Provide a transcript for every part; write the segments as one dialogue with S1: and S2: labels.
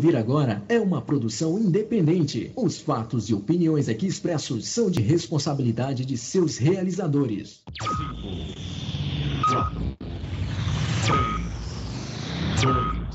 S1: ouvir agora é uma produção independente. Os fatos e opiniões aqui expressos são de responsabilidade de seus realizadores. 5, 4, 3, 2,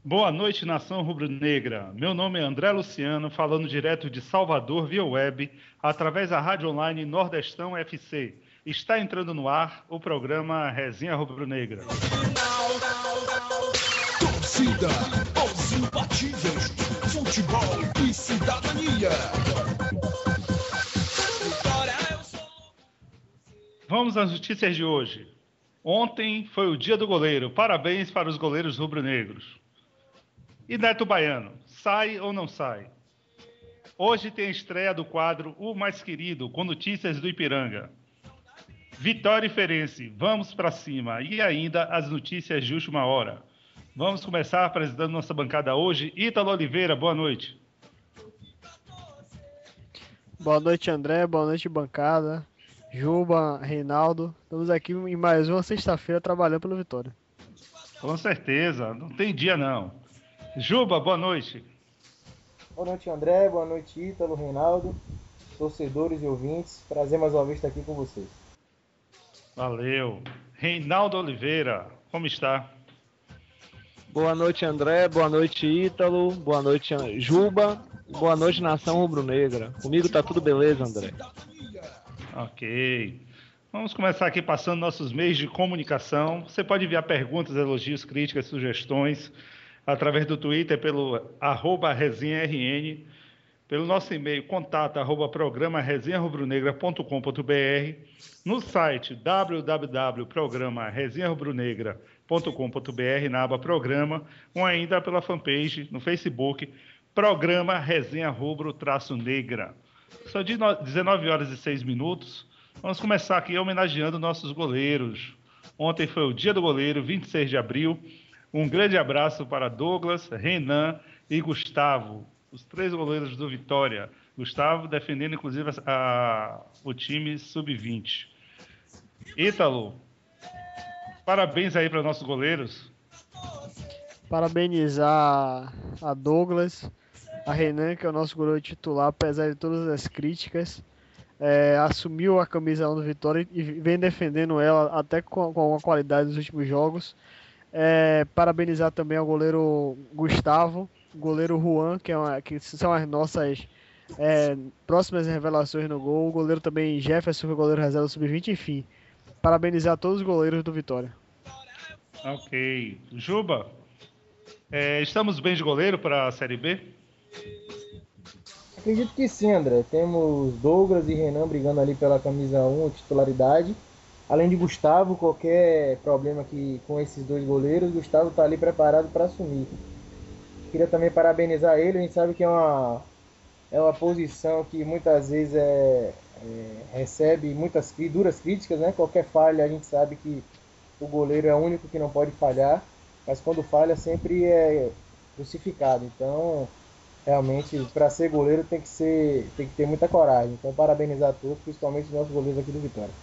S2: Boa noite, nação rubro-negra. Meu nome é André Luciano, falando direto de Salvador via web, através da rádio online Nordestão FC. Está entrando no ar o programa Resenha Rubro-Negra.
S3: Torcida, os imbatíveis, futebol e cidadania.
S2: Vamos às notícias de hoje. Ontem foi o dia do goleiro. Parabéns para os goleiros rubro-negros. E Neto Baiano, sai ou não sai? Hoje tem a estreia do quadro O Mais Querido, com notícias do Ipiranga. Vitória e Feirense, vamos para cima. E ainda as notícias de última hora. Vamos começar apresentando nossa bancada hoje. Ítalo Oliveira, boa noite.
S4: Boa noite, André. Boa noite, bancada. Juba, Reinaldo. Estamos aqui em mais uma sexta-feira trabalhando pelo Vitória.
S2: Com certeza, não tem dia não. Juba, boa noite.
S5: Boa noite, André. Boa noite, Ítalo, Reinaldo, torcedores e ouvintes. Prazer mais uma vez estar aqui com vocês.
S2: Valeu. Reinaldo Oliveira, como está?
S6: Boa noite, André. Boa noite, Ítalo. Boa noite, Juba. Boa noite, nação rubro-negra. Comigo tá tudo beleza, André.
S2: Ok. Vamos começar aqui passando nossos meios de comunicação. Você pode enviar perguntas, elogios, críticas, sugestões através do Twitter pelo @resenharn, pelo nosso e-mail contato @programaresenharubronegra.com.br, no site www.programaresenharubronegra.com.br, na aba Programa, ou ainda pela fanpage no Facebook, Programa Resenha Rubro-Negra. São 19h06. Vamos começar aqui homenageando nossos goleiros. Ontem foi o dia do goleiro, 26 de abril. Um grande abraço para Douglas, Renan e Gustavo, os 3 goleiros do Vitória. Gustavo defendendo, inclusive, o time sub-20. Ítalo, parabéns aí para nossos goleiros.
S4: Parabenizar a Douglas, a Renan, que é o nosso goleiro titular, apesar de todas as críticas. Assumiu a camisa 1 do Vitória e vem defendendo ela até com alguma qualidade nos últimos jogos. Parabenizar também ao goleiro Gustavo, goleiro Juan, que são as nossas próximas revelações no gol. O goleiro também Jefferson, o goleiro reserva sub-20, enfim. Parabenizar todos os goleiros do Vitória.
S2: Ok. Juba, estamos bem de goleiro para a Série B?
S5: Acredito que sim, André. Temos Douglas e Renan brigando ali pela camisa 1, titularidade. Além de Gustavo, qualquer problema com esses 2 goleiros, Gustavo está ali preparado para assumir. Queria também parabenizar ele. A gente sabe que é uma posição que muitas vezes recebe muitas duras críticas, né? Qualquer falha a gente sabe que o goleiro é o único que não pode falhar, mas quando falha sempre é crucificado. Então, realmente, para ser goleiro tem que ter muita coragem. Então, parabenizar a todos, principalmente os nossos goleiros aqui do Vitória.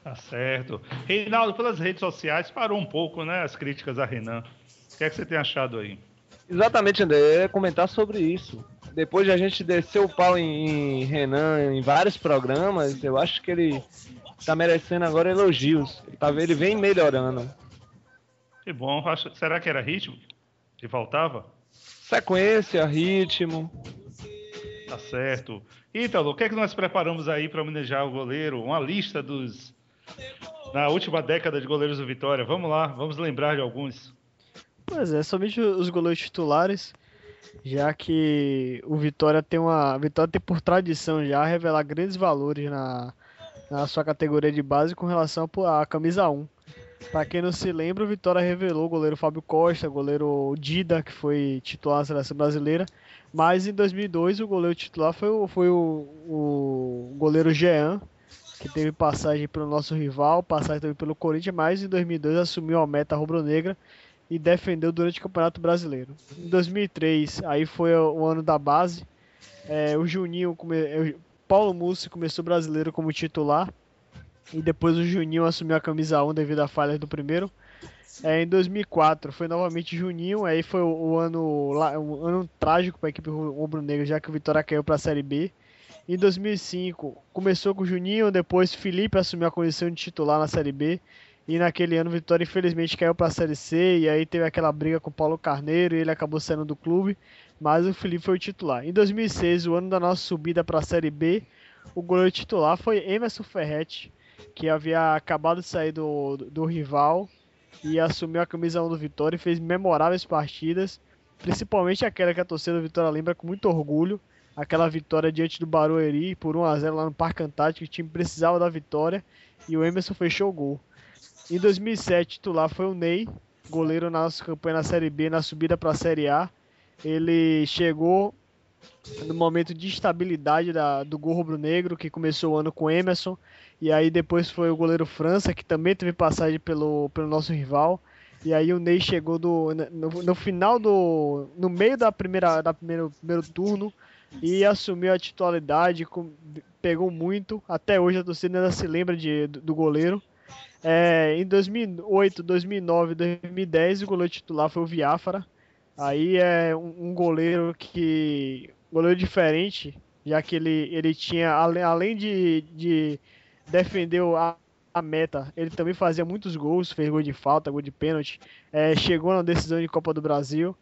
S2: Tá certo. Reinaldo, pelas redes sociais, parou um pouco, né, as críticas a Renan. O que é que você tem achado aí?
S6: Exatamente, André. Eu ia comentar sobre isso. Depois de a gente descer o pau em Renan em vários programas, eu acho que ele tá merecendo agora elogios. Ele vem melhorando.
S2: Que bom. Será que era ritmo que faltava?
S6: Sequência, ritmo.
S2: Tá certo. Ítalo, o que é que nós preparamos aí para homenagear o goleiro? Uma lista na última década de goleiros do Vitória. Vamos lá, vamos lembrar de alguns.
S4: Pois é, somente os goleiros titulares. já que o Vitória tem por tradição já revelar grandes valores na sua categoria de base com relação à camisa 1. Para quem não se lembra, o Vitória revelou o goleiro Fábio Costa, o goleiro Dida, que foi titular da seleção brasileira, mas em 2002 o goleiro titular foi o goleiro Jean, que teve passagem pelo nosso rival, passagem também pelo Corinthians, mas em 2002 assumiu a meta rubro-negra e defendeu durante o Campeonato Brasileiro. Em 2003, aí foi o ano da base, o Juninho, Paulo Mussi começou brasileiro como titular, e depois o Juninho assumiu a camisa 1 devido a falhas do primeiro. Em 2004 foi novamente Juninho, aí foi um ano trágico para a equipe rubro-negra, já que o Vitória caiu para a Série B. Em 2005 começou com o Juninho, depois Felipe assumiu a condição de titular na Série B. E naquele ano o Vitória infelizmente caiu para a Série C, e aí teve aquela briga com o Paulo Carneiro e ele acabou saindo do clube, mas o Felipe foi o titular. Em 2006, o ano da nossa subida para a Série B, o goleiro titular foi Emerson Ferretti, que havia acabado de sair do rival e assumiu a camisa 1 do Vitória e fez memoráveis partidas, principalmente aquela que a torcida do Vitória lembra com muito orgulho, aquela vitória diante do Barueri por 1-0 lá no Parque Antártico, que o time precisava da vitória e o Emerson fechou o gol. Em 2007, titular foi o Ney, goleiro na nossa campanha na Série B, na subida para a Série A. Ele chegou no momento de instabilidade do gol rubro-negro, que começou o ano com Emerson, e aí depois foi o goleiro França, que também teve passagem pelo nosso rival, e aí o Ney chegou no final no meio do primeiro turno e assumiu a titularidade, pegou muito, até hoje a torcida ainda se lembra do goleiro. Em 2008, 2009, 2010 o goleiro titular foi o Viáfara. Aí é um goleiro diferente, já que ele tinha, além de defender a meta, ele também fazia muitos gols, fez gol de falta, gol de pênalti, chegou na decisão de Copa do Brasil,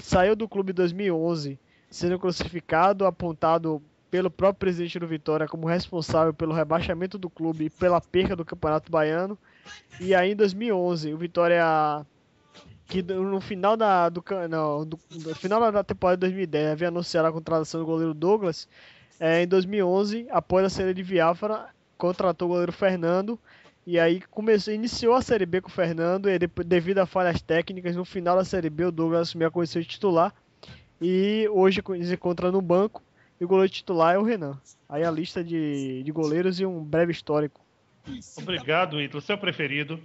S4: saiu do clube em 2011, sendo classificado, apontado pelo próprio presidente do Vitória como responsável pelo rebaixamento do clube e pela perca do Campeonato Baiano. E aí em 2011, o Vitória, que no final no final da temporada de 2010 havia anunciado a contratação do goleiro Douglas, em 2011, após a saída de Viáfara, contratou o goleiro Fernando, e aí iniciou a Série B com o Fernando, e devido a falhas técnicas, no final da Série B o Douglas assumiu a condição de titular, e hoje se encontra no banco, e o goleiro titular é o Renan. Aí a lista de goleiros e um breve histórico.
S2: Obrigado, Ítalo. Seu preferido?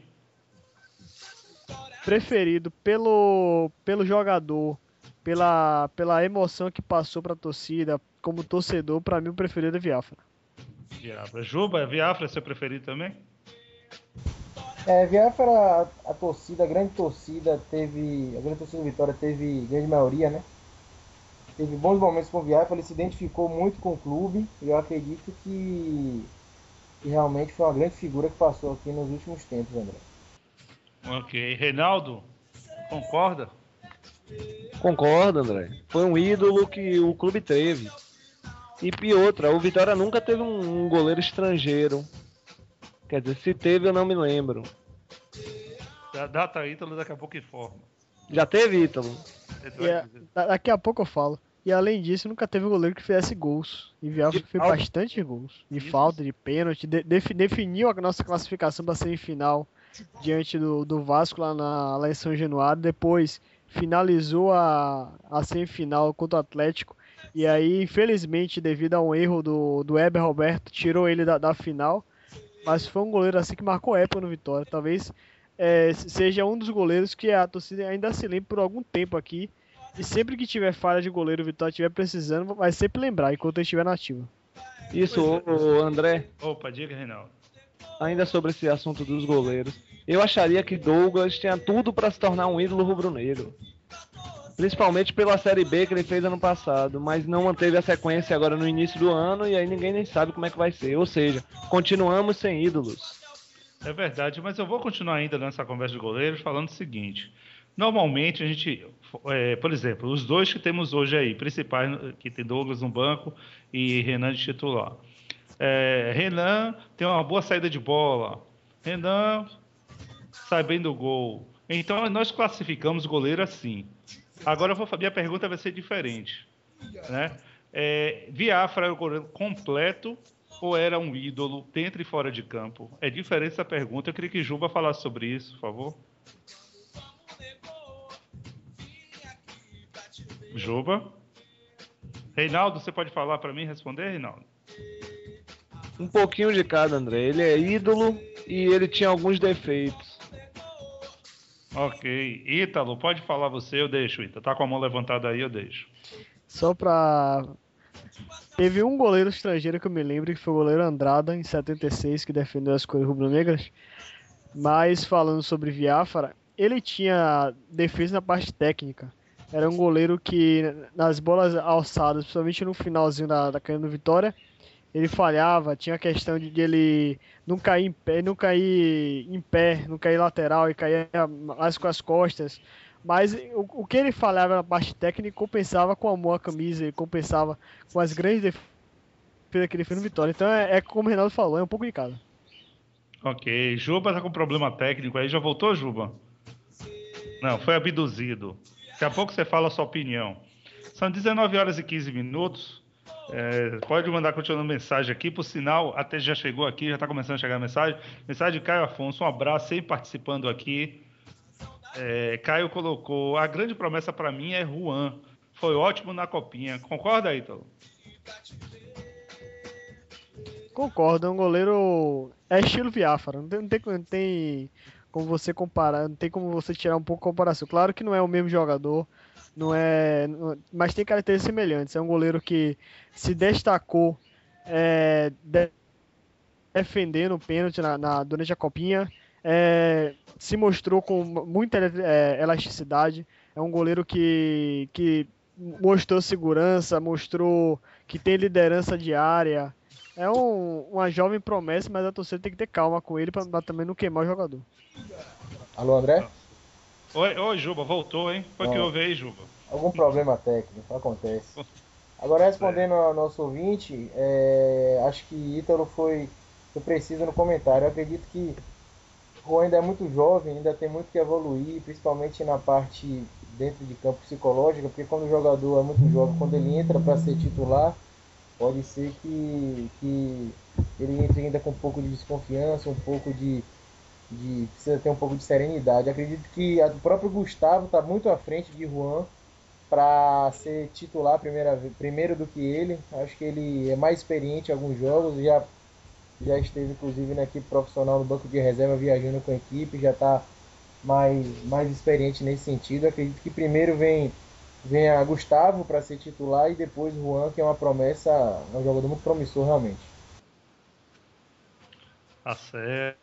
S4: Preferido pelo jogador, pela emoção que passou para a torcida, como torcedor, para mim o preferido é Viáfara.
S2: Juba, Viáfara é seu preferido também?
S5: Viáfara, a grande torcida do Vitória teve grande maioria, né? Teve bons momentos com o Viáfara, ele se identificou muito com o clube, e eu acredito que realmente foi uma grande figura que passou aqui nos últimos tempos, André.
S2: Ok. Reinaldo, concorda?
S6: Concordo, André. Foi um ídolo que o clube teve. E outra, o Vitória nunca teve um goleiro estrangeiro. Quer dizer, se teve eu não me lembro.
S2: A data Ítalo daqui a pouco informa.
S6: Já teve, Ítalo?
S4: Daqui a pouco eu falo. E além disso, nunca teve um goleiro que fizesse gols. E Viáfara fez bastante gols. De falta, de pênalti. Definiu a nossa classificação para a semifinal diante do Vasco lá em São Januário. Depois finalizou a semifinal contra o Atlético. E aí, infelizmente, devido a um erro do Heber Roberto, tirou ele da final. Mas foi um goleiro assim que marcou época no Vitória. Talvez seja um dos goleiros que a torcida ainda se lembra por algum tempo aqui. E sempre que tiver falha de goleiro, o Vitória estiver precisando, vai sempre lembrar enquanto ele estiver nativo.
S6: Isso, André.
S2: Opa, diga, Reinaldo.
S6: Ainda sobre esse assunto dos goleiros, eu acharia que Douglas tinha tudo para se tornar um ídolo rubro-negro. Principalmente pela Série B que ele fez ano passado, mas não manteve a sequência agora no início do ano e aí ninguém nem sabe como é que vai ser. Ou seja, continuamos sem ídolos.
S2: É verdade, mas eu vou continuar ainda nessa conversa de goleiros falando o seguinte. Normalmente a gente, por exemplo, os dois que temos hoje aí, principais, que tem Douglas no banco e Renan de titular. Renan tem uma boa saída de bola. Renan sai bem do gol. Então nós classificamos o goleiro assim. Agora minha pergunta vai ser diferente, né? Biafra era o goleiro completo ou era um ídolo dentro e fora de campo? É diferente essa pergunta. Eu queria que Juba falasse sobre isso, por favor. Juba? Reinaldo, você pode falar para mim responder, Reinaldo?
S6: Um pouquinho de cada, André. Ele é ídolo e ele tinha alguns defeitos.
S2: Ok. Ítalo, pode falar você, eu deixo, Ítalo. Tá com a mão levantada aí, eu deixo.
S4: Só pra... Teve um goleiro estrangeiro que eu me lembro, que foi o goleiro Andrada, em 76, que defendeu as cores rubro-negras. Mas falando sobre Biafra, ele tinha defesa na parte técnica. Era um goleiro que, nas bolas alçadas, principalmente no finalzinho da canha do Vitória, ele falhava, tinha a questão de ele não cair em pé, não cair lateral e cair mais com as costas. Mas o que ele falhava na parte técnica compensava com amor à camisa, ele compensava com as grandes defesas que ele fez no Vitória. Então como o Reinaldo falou, é um pouco de cada.
S2: Ok, Juba tá com problema técnico aí, já voltou, Juba? Não, foi abduzido. Daqui a pouco você fala a sua opinião. São 19 horas e 15 minutos. Pode mandar continuando mensagem aqui, por sinal, até já chegou aqui, já está começando a chegar a mensagem. Mensagem de Caio Afonso, um abraço, sempre participando aqui. Caio colocou, a grande promessa para mim é Juan, foi ótimo na copinha. Concorda, Ítalo?
S4: Concordo, é um goleiro, é estilo Biafra, não tem como você comparar, não tem como você tirar um pouco a comparação. Claro que não é o mesmo jogador, mas tem características semelhantes. É um goleiro que se destacou defendendo o pênalti durante a copinha, se mostrou com muita elasticidade. É um goleiro que mostrou segurança, mostrou que tem liderança de área. É uma jovem promessa, mas a torcida tem que ter calma com ele para também não queimar o jogador.
S5: Alô, André?
S2: Oi, Juba, voltou, hein? Foi que houve aí, Juba?
S5: Algum problema técnico, acontece. Agora, respondendo ao nosso ouvinte, acho que Ítalo foi preciso no comentário. Eu acredito que o Juan ainda é muito jovem, ainda tem muito que evoluir, principalmente na parte dentro de campo psicológica, porque quando o jogador é muito jovem, quando ele entra para ser titular, pode ser que ele entre ainda com um pouco de desconfiança, um pouco precisa ter um pouco de serenidade. Acredito que o próprio Gustavo está muito à frente de Juan para ser titular primeiro do que ele. Acho que ele é mais experiente em alguns jogos, já esteve inclusive na equipe profissional no banco de reserva viajando com a equipe, já está mais experiente nesse sentido. Acredito que primeiro vem a Gustavo para ser titular e depois Juan, que é uma promessa, é um jogador muito promissor realmente.
S2: Tá certo.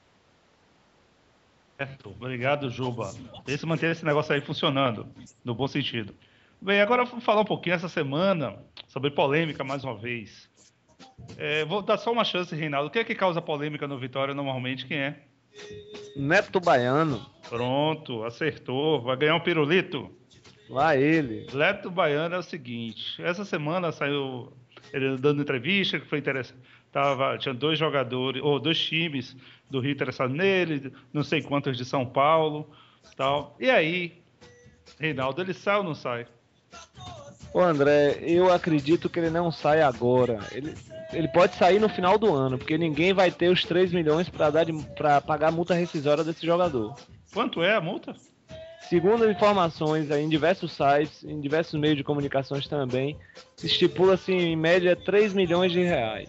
S2: Obrigado, Juba. Esse manter esse negócio aí funcionando, no bom sentido. Bem, agora vamos falar um pouquinho essa semana sobre polêmica mais uma vez. Vou dar só uma chance, Reinaldo. O que é que causa polêmica no Vitória normalmente? Quem é?
S6: Neto Baiano.
S2: Pronto, acertou. Vai ganhar um pirulito.
S6: Lá ele.
S2: Neto Baiano é o seguinte. Essa semana saiu ele dando entrevista, que foi interessante. Tinha 2 jogadores, ou 2 times do Rio interessados nele, não sei quantos de São Paulo, tal. E aí, Reinaldo, ele sai ou não sai?
S6: Ô André, eu acredito que ele não sai agora. Ele pode sair no final do ano, porque ninguém vai ter os 3 milhões para pagar a multa rescisória desse jogador.
S2: Quanto é a multa?
S6: Segundo informações aí, em diversos sites, em diversos meios de comunicações também, estipula-se em média 3 milhões de reais.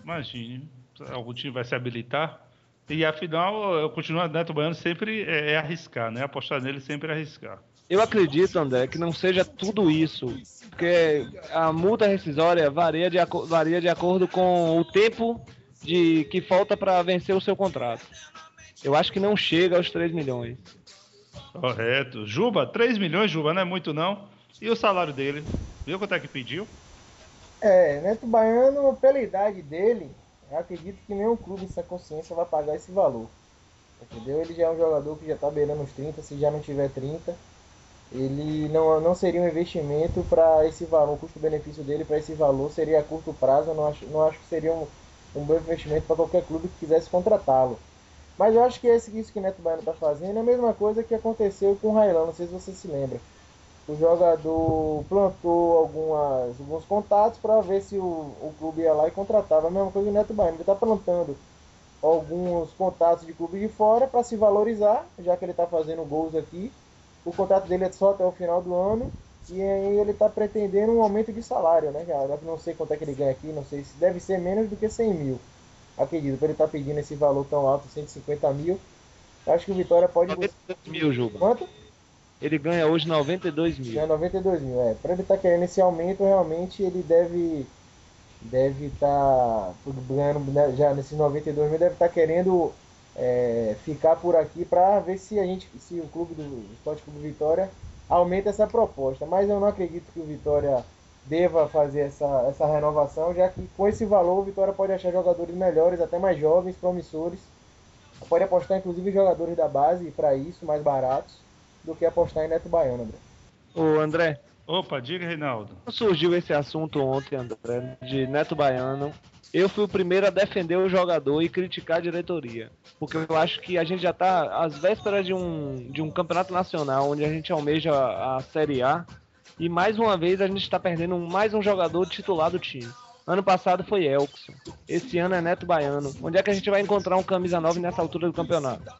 S2: Imagine, algum time vai se habilitar. E afinal, eu continuo Neto Baiano sempre arriscar, né? Apostar nele sempre é arriscar.
S6: Eu acredito, André, que não seja tudo isso, porque a multa rescisória varia de acordo com o tempo que falta para vencer o seu contrato. Eu acho que não chega aos 3 milhões.
S2: Correto. Juba, 3 milhões, Juba, não é muito não. E o salário dele? Viu quanto é que pediu?
S5: Neto Baiano, pela idade dele, eu acredito que nenhum clube em sua consciência vai pagar esse valor. Entendeu? Ele já é um jogador que já está beirando os 30, se já não tiver 30. Ele não seria um investimento para esse valor, o custo-benefício dele para esse valor seria a curto prazo. Eu não acho que seria um bom investimento para qualquer clube que quisesse contratá-lo. Mas eu acho que isso que o Neto Baiano está fazendo é a mesma coisa que aconteceu com o Railão, não sei se você se lembra. O jogador plantou alguns contatos para ver se o clube ia lá e contratava. A mesma coisa que o Neto Baiano, ele está plantando alguns contatos de clube de fora para se valorizar, já que ele está fazendo gols aqui. O contrato dele é só até o final do ano e aí ele está pretendendo um aumento de salário, né? Já não sei quanto é que ele ganha aqui, não sei se deve ser menos do que 100 mil. Acredito, para ele estar pedindo esse valor tão alto, 150 mil. Acho que o Vitória pode...
S6: 92 mil, Juba.
S5: Quanto?
S6: Ele ganha hoje 92 mil.
S5: Ganha 92 mil, Para ele estar querendo esse aumento, realmente ele deve estar ganhando, né, já nesses 92 mil, deve estar querendo ficar por aqui para ver se o clube do Esporte Clube Vitória aumenta essa proposta. Mas eu não acredito que o Vitória deva fazer essa renovação, já que com esse valor o Vitória pode achar jogadores melhores, até mais jovens, promissores. Pode apostar inclusive em jogadores da base para isso, mais baratos, do que apostar em Neto Baiano, André.
S6: Ô, André.
S2: Opa, diga, Reinaldo.
S6: Surgiu esse assunto ontem, André, de Neto Baiano. Eu fui o primeiro a defender o jogador e criticar a diretoria. Porque eu acho que a gente já está às vésperas de um campeonato nacional, onde a gente almeja a Série A. E mais uma vez a gente está perdendo mais um jogador titular do time. Ano passado foi Elkson. Esse ano é Neto Baiano. Onde é que a gente vai encontrar um camisa 9 nessa altura do campeonato?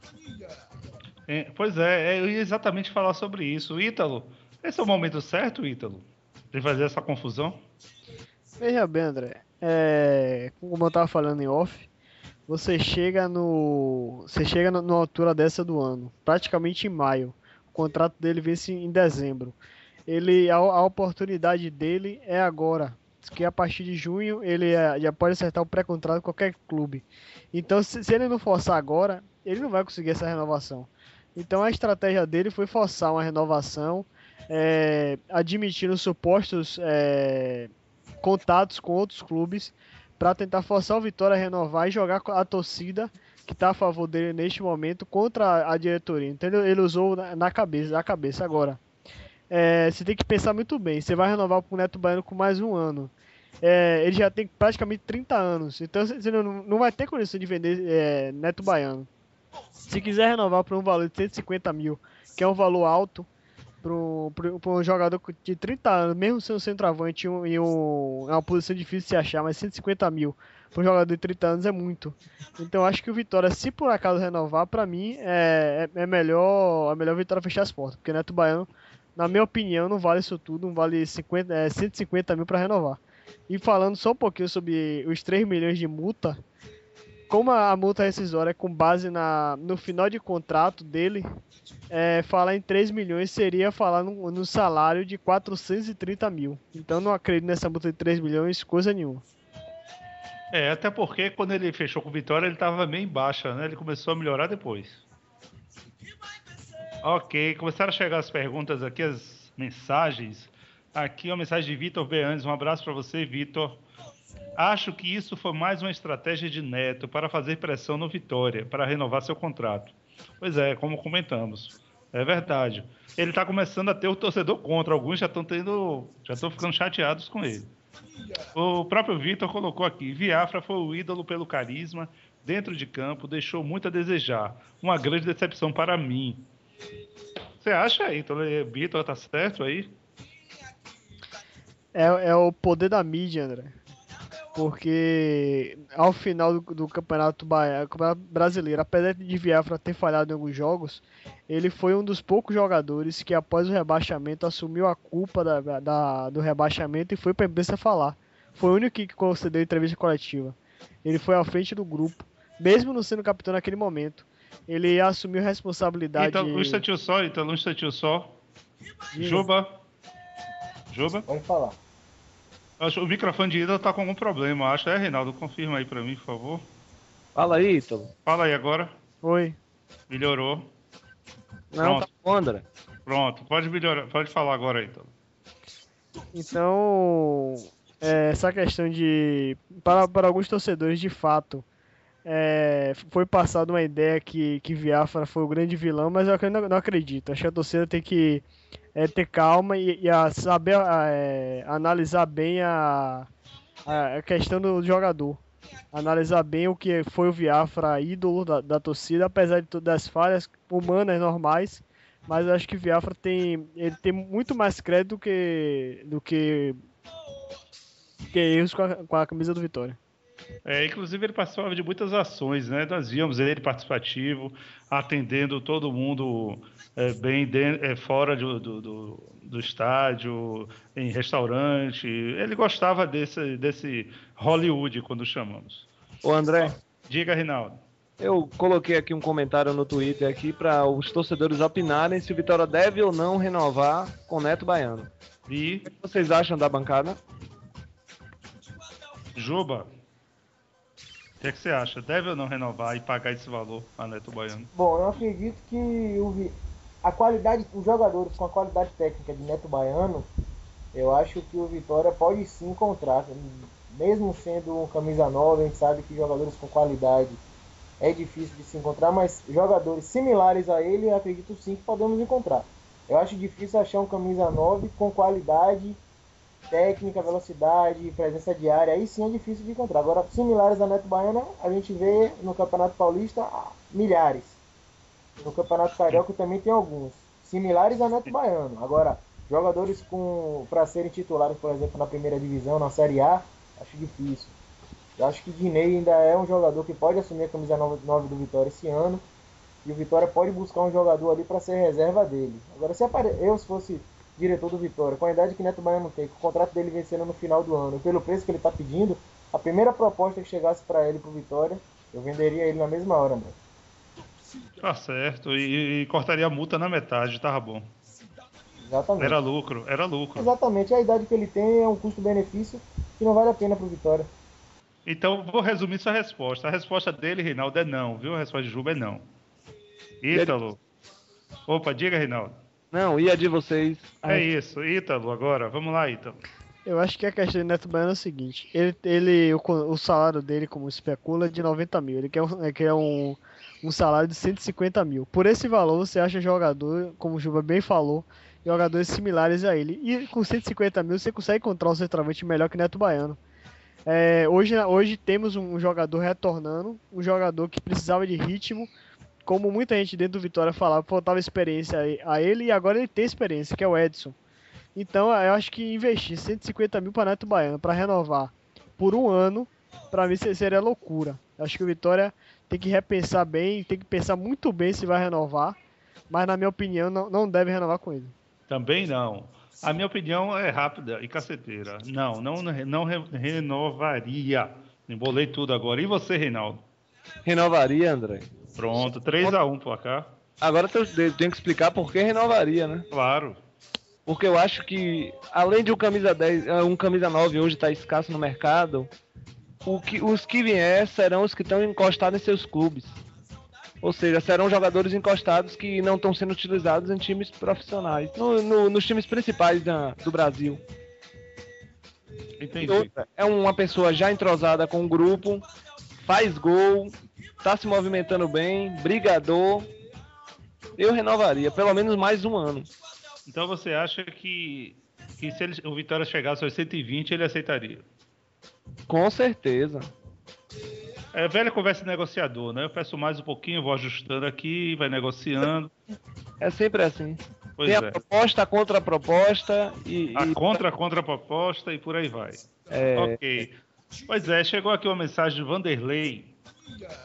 S2: Pois é, eu ia exatamente falar sobre isso. Ítalo, esse é o momento certo, Ítalo, de fazer essa confusão?
S4: Veja bem, André. Como eu estava falando em off, você chega numa altura dessa do ano, praticamente em maio. O contrato dele vence em dezembro. A oportunidade dele é agora, que a partir de junho ele já pode acertar o pré-contrato com qualquer clube. Então, se ele não forçar agora, ele não vai conseguir essa renovação. Então, a estratégia dele foi forçar uma renovação, admitindo supostos contatos com outros clubes para tentar forçar o Vitória a renovar e jogar a torcida que está a favor dele neste momento contra a diretoria. Então, ele usou na cabeça agora. Você tem que pensar muito bem. Você vai renovar para o Neto Baiano com mais um ano. Ele já tem praticamente 30 anos. Então você não vai ter condição de vender Neto Baiano. Se quiser renovar por um valor de 150 mil, que é um valor alto para um jogador de 30 anos, mesmo sendo centroavante em uma posição difícil de se achar, mas 150 mil para um jogador de 30 anos é muito. Então acho que o Vitória, se por acaso renovar, para mim é melhor o Vitória fechar as portas, porque Neto Baiano, na minha opinião, não vale isso tudo, não vale 150 mil para renovar. E falando só um pouquinho sobre os 3 milhões de multa, como a multa rescisória é com base no final de contrato dele, falar em 3 milhões seria falar no salário de 430 mil. Então não acredito nessa multa de 3 milhões, coisa nenhuma.
S2: Até porque quando ele fechou com o Vitória, ele estava bem em baixa, né? Ele começou a melhorar depois. Ok, começaram a chegar as perguntas aqui, as mensagens. Aqui uma mensagem de Vitor Beanes, um abraço para você, Vitor. Acho que isso foi mais uma estratégia de Neto para fazer pressão no Vitória, para renovar seu contrato. Pois é, como comentamos. É verdade. Ele está começando a ter o torcedor contra. Alguns já estão ficando chateados com ele. O próprio Vitor colocou aqui: Viafra foi o ídolo pelo carisma, dentro de campo, deixou muito a desejar. Uma grande decepção para mim. Você acha aí, Vitor, tá certo aí?
S4: É o poder da mídia, André. Porque ao final do Campeonato Brasileiro, apesar de Viafra ter falhado em alguns jogos, ele foi um dos poucos jogadores que após o rebaixamento assumiu a culpa do rebaixamento e foi para a imprensa falar. Foi o único que concedeu entrevista coletiva. Ele foi à frente do grupo, mesmo não sendo capitão naquele momento. Ele assumiu responsabilidade...
S2: Então, um instantinho só. Juba?
S5: Pode falar.
S2: Acho o microfone de Ítalo tá com algum problema, acho. Reinaldo, confirma aí pra mim, por favor.
S6: Fala aí, Ítalo.
S2: Fala aí agora.
S4: Oi.
S2: Melhorou.
S6: Não, tá bom, André.
S2: Pronto, pode melhorar, pode falar agora, Ítalo.
S4: Então, essa questão de... Para alguns torcedores, de fato, foi passada uma ideia que Viafra foi o grande vilão, mas eu não acredito. Acho que a torcida tem que ter calma e saber analisar bem a questão do jogador. analisar bem o que foi o Biafra, ídolo da torcida, apesar de todas as falhas humanas normais, mas eu acho que o Biafra ele tem muito mais crédito do que erros com a camisa do Vitória.
S2: Inclusive ele participava de muitas ações, né? Nós víamos ele participativo, atendendo todo mundo fora do estádio, em restaurante. Ele gostava desse Hollywood, quando chamamos.
S6: Ô André,
S2: Diga, Rinaldo.
S6: eu coloquei aqui um comentário no Twitter aqui para os torcedores opinarem se o Vitória deve ou não renovar com o Neto Baiano.
S2: E,
S6: O que vocês acham da bancada?
S2: Juba, o que você acha? Deve ou não renovar e pagar esse valor a Neto Baiano?
S5: Bom, eu acredito que a qualidade, os jogadores com a qualidade técnica de Neto Baiano, eu acho que o Vitória pode sim encontrar. Mesmo sendo um camisa 9, a gente sabe que jogadores com qualidade é difícil de se encontrar, mas jogadores similares a ele, eu acredito sim que podemos encontrar. Eu acho difícil achar um camisa 9 com qualidade técnica, velocidade, presença diária, aí sim é difícil de encontrar. Agora, similares a Neto Baiano, a gente vê no Campeonato Paulista milhares. No Campeonato Carioca também tem alguns. Similares a Neto Baiano. Agora, jogadores para serem titulares, por exemplo, na primeira divisão, na Série A, acho difícil. Eu acho que Dinei ainda é um jogador que pode assumir a camisa 9 do Vitória esse ano. E o Vitória pode buscar um jogador ali para ser reserva dele. Agora, se fosse diretor do Vitória, com a idade que Neto Baiano tem, com o contrato dele vencendo no final do ano, e pelo preço que ele está pedindo, a primeira proposta que chegasse para ele, pro Vitória, eu venderia ele na mesma hora, André.
S2: Tá certo, e cortaria a multa na metade, tava bom.
S5: Exatamente.
S2: Era lucro.
S5: Exatamente, a idade que ele tem é um custo-benefício que não vale a pena pro Vitória.
S2: Então, vou resumir sua resposta. A resposta dele, Reinaldo, é não, viu? A resposta de Juba é não. Ítalo. Opa, diga, Reinaldo.
S6: Não, e a de vocês?
S2: É isso, Ítalo, agora. Vamos lá, Ítalo.
S4: Eu acho que a questão do Neto Baiano é o seguinte: o salário dele, como especula, é de 90 mil. Ele quer um salário de 150 mil. Por esse valor, você acha jogador, como o Juba bem falou, jogadores similares a ele. E com 150 mil, você consegue encontrar um centroavante melhor que Neto Baiano. Hoje temos um jogador retornando, um jogador que precisava de ritmo, como muita gente dentro do Vitória falava, faltava experiência a ele, e agora ele tem experiência, que é o Edson. Então eu acho que investir 150 mil para Neto Baiano, para renovar por um ano, para mim seria loucura. Eu acho que o Vitória tem que repensar bem, tem que pensar muito bem se vai renovar, mas na minha opinião não deve renovar com ele.
S2: Também não. A minha opinião é rápida e caceteira. Não renovaria. Embolei tudo agora. E você, Reinaldo?
S6: Renovaria, André.
S2: Pronto, 3-1 placar.
S6: Agora eu tenho que explicar por que renovaria, né?
S2: Claro.
S6: Porque eu acho que, além de um camisa 10, um camisa 9 hoje estar escasso no mercado, os que vier serão os que estão encostados em seus clubes. Ou seja, serão jogadores encostados que não estão sendo utilizados em times profissionais, nos times principais do Brasil.
S2: Entendi.
S6: Outra, é uma pessoa já entrosada com o grupo, faz gol, tá se movimentando bem, brigador. Eu renovaria, pelo menos mais um ano.
S2: Então você acha que se o Vitória chegasse aos 120, ele aceitaria?
S6: Com certeza.
S2: É velha conversa de negociador, né? Eu peço mais um pouquinho, vou ajustando aqui, vai negociando.
S6: É sempre assim.
S2: Pois
S6: Tem a proposta, a contraproposta e...
S2: A contra-proposta e por aí vai. Ok. Pois é, chegou aqui uma mensagem de Vanderlei.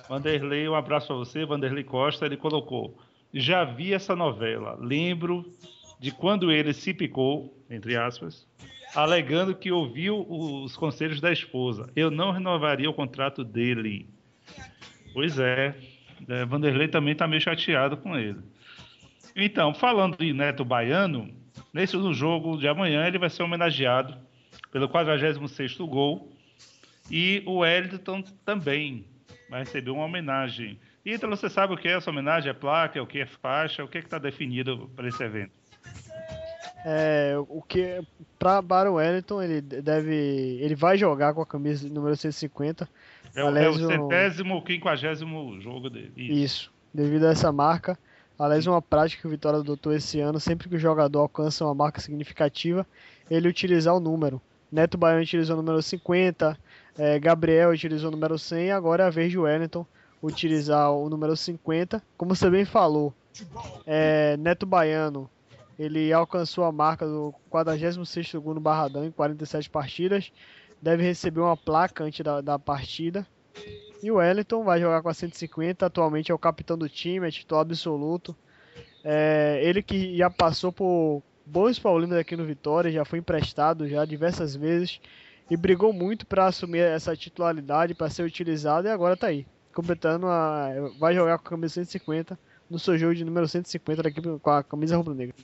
S2: Vanderlei, um abraço para você, Vanderlei Costa, ele colocou: já vi essa novela, lembro de quando ele se picou, entre aspas, alegando que ouviu os conselhos da esposa. Eu não renovaria o contrato dele. Pois é, Vanderlei também está meio chateado com ele. Então, falando de Neto Baiano, no jogo de amanhã ele vai ser homenageado pelo 46º gol, e o Wellington também vai receber uma homenagem. Então, você sabe o que é essa homenagem? É placa, o que é faixa, o que está definido para esse evento?
S4: O que para o Wellington, ele vai jogar com a camisa número 150.
S2: É o 150º, 50º jogo dele.
S4: Isso, devido a essa marca. Aliás, uma prática que o Vitória adotou esse ano, sempre que o jogador alcança uma marca significativa, ele utilizar o número. Neto Baiano utilizou o número 50, Gabriel utilizou o número 100, agora é a vez de Wellington utilizar o número 50. Como você bem falou, Neto Baiano, ele alcançou a marca do 46º gol no Barradão em 47 partidas. Deve receber uma placa antes da partida. E o Wellington vai jogar com a 150, atualmente é o capitão do time, é titular absoluto. Ele que já passou por bons problemas aqui no Vitória, já foi emprestado já diversas vezes e brigou muito para assumir essa titularidade, para ser utilizado, e agora tá aí, completando vai jogar com a camisa 150 no seu jogo de número 150 daqui com a camisa rubro-negra.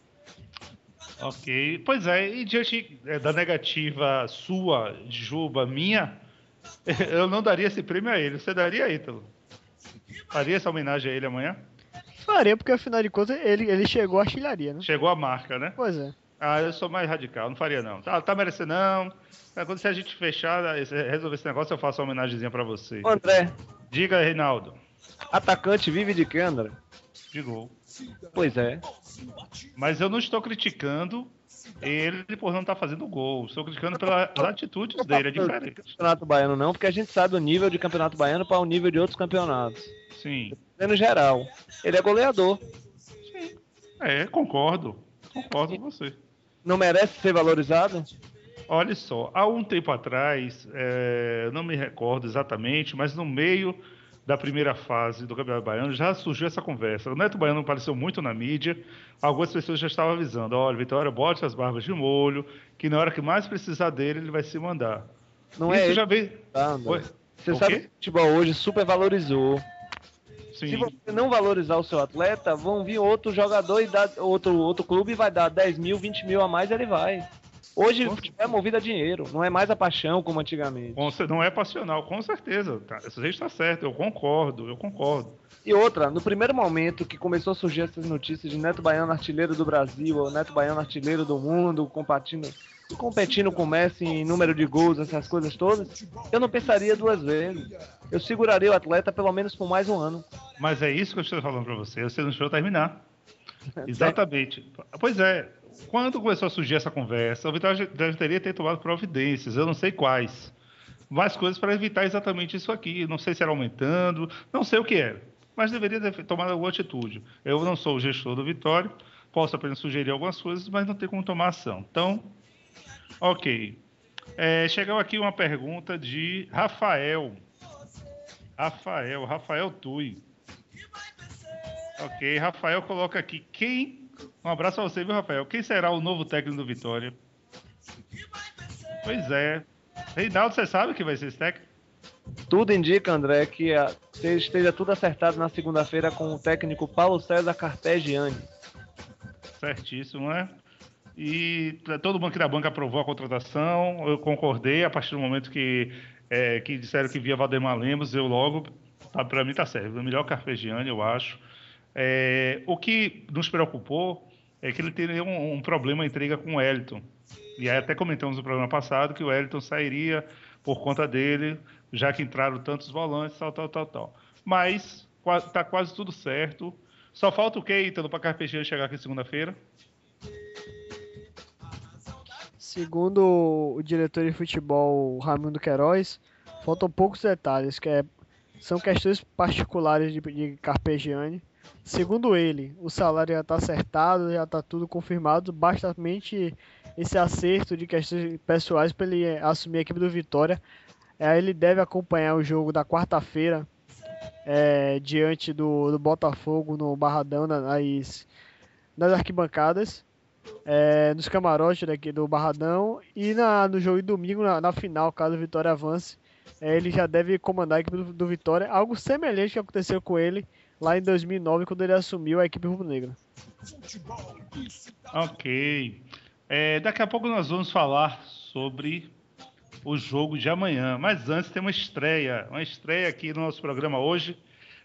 S2: Ok, pois é, e diante da negativa sua, de Juba, minha, eu não daria esse prêmio a ele. Você daria, Ítalo? Faria essa homenagem a ele amanhã?
S4: Faria, porque afinal de contas ele chegou à artilharia, né?
S2: Chegou a marca, né?
S4: Pois é.
S2: Eu sou mais radical, não faria não. Tá merecendo não. Quando se a gente fechar, resolver esse negócio, eu faço uma homenagemzinha pra você.
S6: André,
S2: Diga, Reinaldo.
S6: atacante vive de quê, André?
S2: De gol.
S6: Pois é.
S2: Mas eu não estou criticando ele por não estar fazendo gol. Estou criticando pelas atitudes dele, é diferente.
S6: Campeonato Baiano não, porque a gente sabe o nível de Campeonato Baiano para o nível de outros campeonatos.
S2: Sim.
S6: No geral, ele é goleador.
S2: Concordo com você.
S6: Não merece ser valorizado?
S2: Olha só, há um tempo atrás, não me recordo exatamente, mas no meio da primeira fase do Campeonato Baiano já surgiu essa conversa. O Neto Baiano apareceu muito na mídia, algumas pessoas já estavam avisando: olha, Vitória, bote as barbas de molho, que na hora que mais precisar dele, ele vai se mandar.
S6: Não
S2: Isso
S6: é
S2: já veio.
S6: Você sabe que o futebol hoje supervalorizou.
S2: Sim.
S6: Se você não valorizar o seu atleta, vão vir outro jogador e dar outro clube e vai dar 10 mil, 20 mil a mais, ele vai. Hoje o futebol é movido a dinheiro, não é mais a paixão como antigamente.
S2: Não é passional, com certeza. Isso aí está certo, eu concordo.
S6: E outra, no primeiro momento que começou a surgir essas notícias de Neto Baiano artilheiro do Brasil, ou Neto Baiano artilheiro do mundo, competindo com o Messi em número de gols, essas coisas todas, eu não pensaria duas vezes. Eu seguraria o atleta pelo menos por mais um ano.
S2: Mas é isso que eu estou falando para você não deixou terminar. Exatamente. Pois é, quando começou a surgir essa conversa, o Vitória deveria ter tomado providências, eu não sei quais, mais coisas para evitar exatamente isso aqui. Não sei se era aumentando, não sei o que era, mas deveria ter tomado alguma atitude. Eu não sou o gestor do Vitória, posso apenas sugerir algumas coisas, mas não tenho como tomar ação. Então, ok. Chegou aqui uma pergunta de Rafael Tui. Ok, Rafael coloca aqui: um abraço a você, viu, Rafael? Quem será o novo técnico do Vitória? Pois é. Reinaldo, você sabe que vai ser esse técnico?
S6: Tudo indica, André, que esteja tudo acertado na segunda-feira com o técnico Paulo César Carpegiani.
S2: Certíssimo, né? E todo mundo aqui da banca aprovou a contratação, eu concordei. A partir do momento que disseram que via Valdemar Lemos, eu logo, para mim tá certo, o melhor Carpegiani, eu acho. O que nos preocupou é que ele teria um problema, intriga com o Wellington. E aí até comentamos no programa passado que o Wellington sairia por conta dele, já que entraram tantos volantes, tal. Mas tá quase tudo certo. Só falta o quê, Ítalo, para Carpegiani chegar aqui segunda-feira?
S4: Segundo o diretor de futebol, Raimundo Queiroz, faltam poucos detalhes, são questões particulares de Carpegiani. Segundo ele, o salário já está acertado, já está tudo confirmado, basta somente esse acerto de questões pessoais para ele assumir a equipe do Vitória. Ele deve acompanhar o jogo da quarta-feira diante do Botafogo no Barradão, nas arquibancadas, nos camarotes daqui do Barradão, e no jogo de domingo, na final, caso o Vitória avance, ele já deve comandar a equipe do Vitória, algo semelhante que aconteceu com ele lá em 2009, quando ele assumiu a equipe rubro-negra.
S2: Ok. Daqui a pouco nós vamos falar sobre o jogo de amanhã. Mas antes tem uma estreia aqui no nosso programa hoje.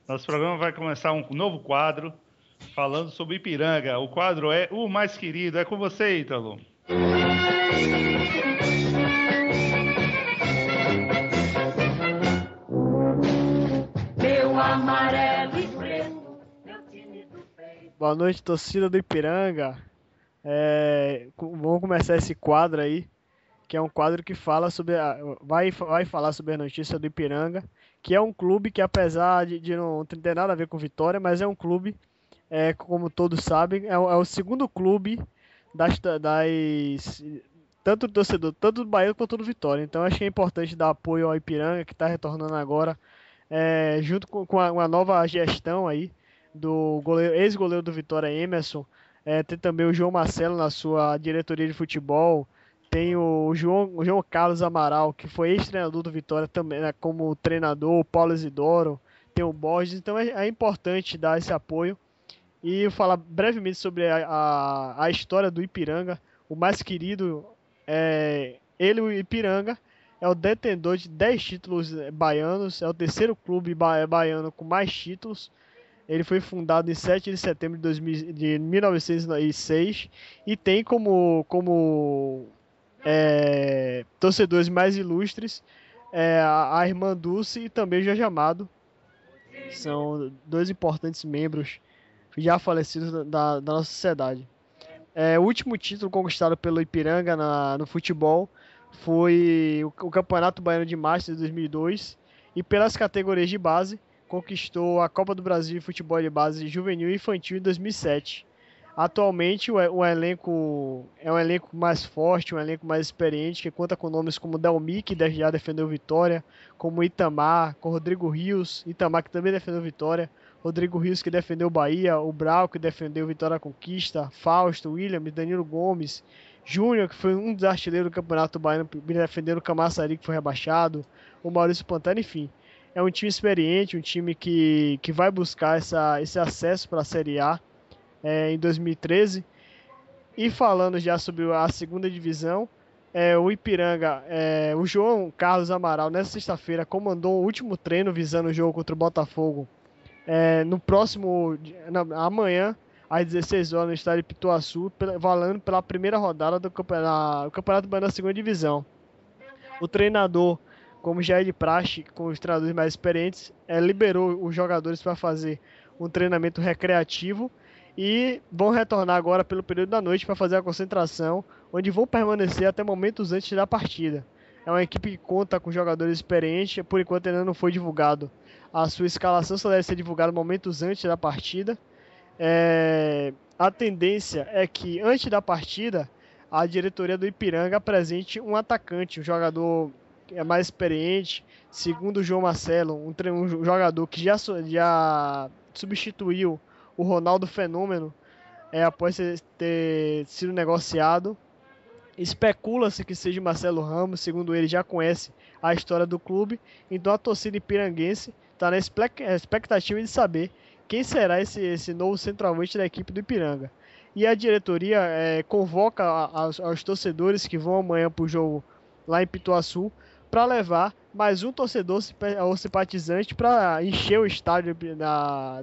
S2: Nosso programa vai começar um novo quadro, falando sobre Ipiranga. O quadro é O Mais Querido. É com você, Ítalo.
S7: Meu amarelo e preto, meu time do peito.
S4: Boa noite, torcida do Ipiranga. Vamos começar esse quadro aí, que é um quadro que fala sobre vai falar sobre a notícia do Ipiranga, que é um clube que, apesar de não ter nada a ver com Vitória, mas é um clube, como todos sabem, é o segundo clube das tanto do torcedor, tanto do Bahia quanto do Vitória. Então acho que é importante dar apoio ao Ipiranga, que está retornando agora, junto com uma nova gestão aí do ex-goleiro do Vitória, Emerson. Tem também o João Marcelo na sua diretoria de futebol. Tem o João Carlos Amaral, que foi ex-treinador do Vitória também, né, como treinador, o Paulo Isidoro, tem o Borges. Então é importante dar esse apoio. E falar brevemente sobre a história do Ipiranga. O mais querido, ele, o Ipiranga, é o detentor de 10 títulos baianos, é o terceiro clube baiano com mais títulos. Ele foi fundado em 7 de setembro de 1906 e tem como torcedores mais ilustres a irmã Dulce e também o Jorge Amado. São dois importantes membros já falecidos da nossa sociedade. O último título conquistado pelo Ipiranga no futebol foi o Campeonato Baiano de Masters de 2002 e pelas categorias de base conquistou a Copa do Brasil de Futebol de Base Juvenil e Infantil em 2007. Atualmente o elenco é um elenco mais forte, um elenco mais experiente, que conta com nomes como Delmi, que já defendeu Vitória, como Itamar, com Rodrigo Rios, Itamar que também defendeu Vitória, Rodrigo Rios que defendeu Bahia, o Brau que defendeu Vitória Conquista, Fausto, Williams, Danilo Gomes, Júnior, que foi um dos artilheiros do Campeonato Baiano, defendendo o Camaçari, que foi rebaixado, o Maurício Pantani, enfim. É um time experiente, um time que vai buscar esse acesso para a Série A em 2013. E falando já sobre a segunda divisão, o Ipiranga, o João Carlos Amaral, nessa sexta-feira, comandou o último treino visando o jogo contra o Botafogo. Amanhã, às 16 horas, no estádio de Pituaçu, valendo pela primeira rodada do Campeonato Baiano da segunda divisão. O treinador, como já é de praxe, com os treinadores mais experientes, liberou os jogadores para fazer um treinamento recreativo e vão retornar agora pelo período da noite para fazer a concentração, onde vão permanecer até momentos antes da partida. É uma equipe que conta com jogadores experientes, por enquanto ainda não foi divulgado. A sua escalação só deve ser divulgada momentos antes da partida. A tendência é que antes da partida, a diretoria do Ipiranga apresente um atacante, um jogador mais experiente, segundo o João Marcelo, um jogador que já substituiu o Ronaldo Fenômeno após ter sido negociado. Especula-se que seja Marcelo Ramos, segundo ele já conhece a história do clube, então a torcida ipiranguense está na expectativa de saber quem será esse novo centroavante da equipe do Ipiranga. E a diretoria convoca aos torcedores que vão amanhã para o jogo lá em Pituaçu para levar mais um torcedor ou simpatizante para encher o estádio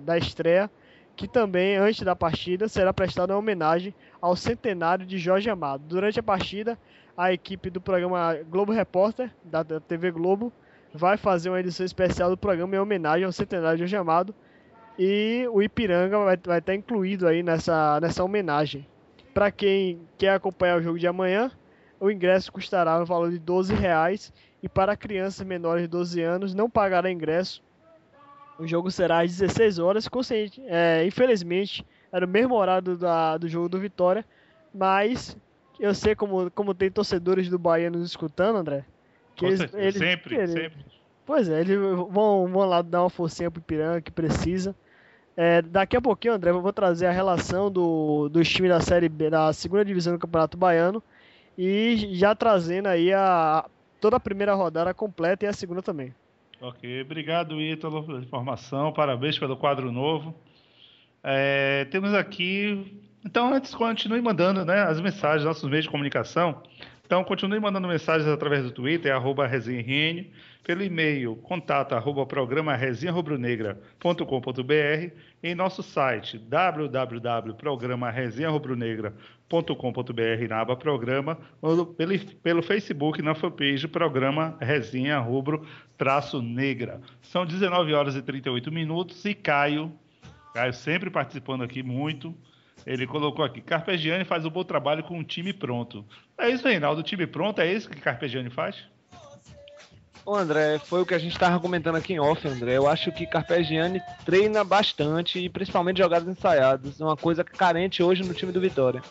S4: da estreia, que também, antes da partida, será prestada uma homenagem ao centenário de Jorge Amado. Durante a partida, a equipe do programa Globo Repórter, da TV Globo, vai fazer uma edição especial do programa em homenagem ao centenário de Jorge Amado, e o Ipiranga vai estar incluído aí nessa homenagem. Para quem quer acompanhar o jogo de amanhã, o ingresso custará no valor de R$12, e para crianças menores de 12 anos não pagará ingresso. O jogo será às 16 horas. Infelizmente, era o mesmo horário do jogo do Vitória, mas eu sei como tem torcedores do Bahia nos escutando, André. Que eles
S2: sempre.
S4: Pois é, eles vão lá dar uma forcinha pro Ipiranga que precisa. Daqui a pouquinho, André, eu vou trazer a relação dos times da Série B, da segunda divisão do Campeonato Baiano, e já trazendo aí toda a primeira rodada completa e a segunda também.
S2: Ok, obrigado, Ítalo, pela informação, parabéns pelo quadro novo. Temos aqui... Então, antes, continue mandando, né, as mensagens, nossos meios de comunicação. Então, continue mandando mensagens através do Twitter, @resenharn, pelo e-mail, contato, @programa-resenharrubronegra.com.br, em nosso site, www.programa-resenharrubronegra.com.br, na aba Programa, ou pelo Facebook, na fanpage, Programa Resenha Rubro-Negra. São 19 horas e 38 minutos, e Caio sempre participando aqui muito. Ele colocou aqui, Carpegiani faz um bom trabalho com um time pronto. É isso, Reinaldo, o time pronto, é isso que Carpegiani faz?
S6: Ô André, foi o que a gente estava argumentando aqui em off, André. Eu acho que Carpegiani treina bastante e principalmente jogadas ensaiadas. Uma coisa carente hoje no time do Vitória.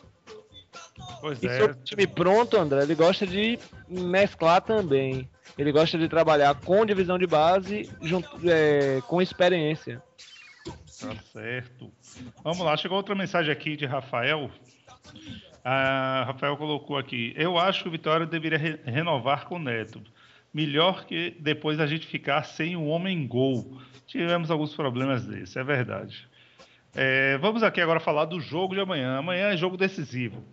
S2: Pois
S6: E
S2: é.
S6: sobre o time pronto, André, ele gosta de mesclar também. Ele gosta de trabalhar com divisão de base com experiência.
S2: Tá certo. Vamos lá, chegou outra mensagem aqui de Rafael. Rafael colocou aqui, eu acho que o Vitória deveria renovar com o Neto. Melhor que depois a gente ficar sem um homem-gol. Tivemos alguns problemas desses, é verdade. Vamos aqui agora falar do jogo de amanhã. Amanhã é jogo decisivo.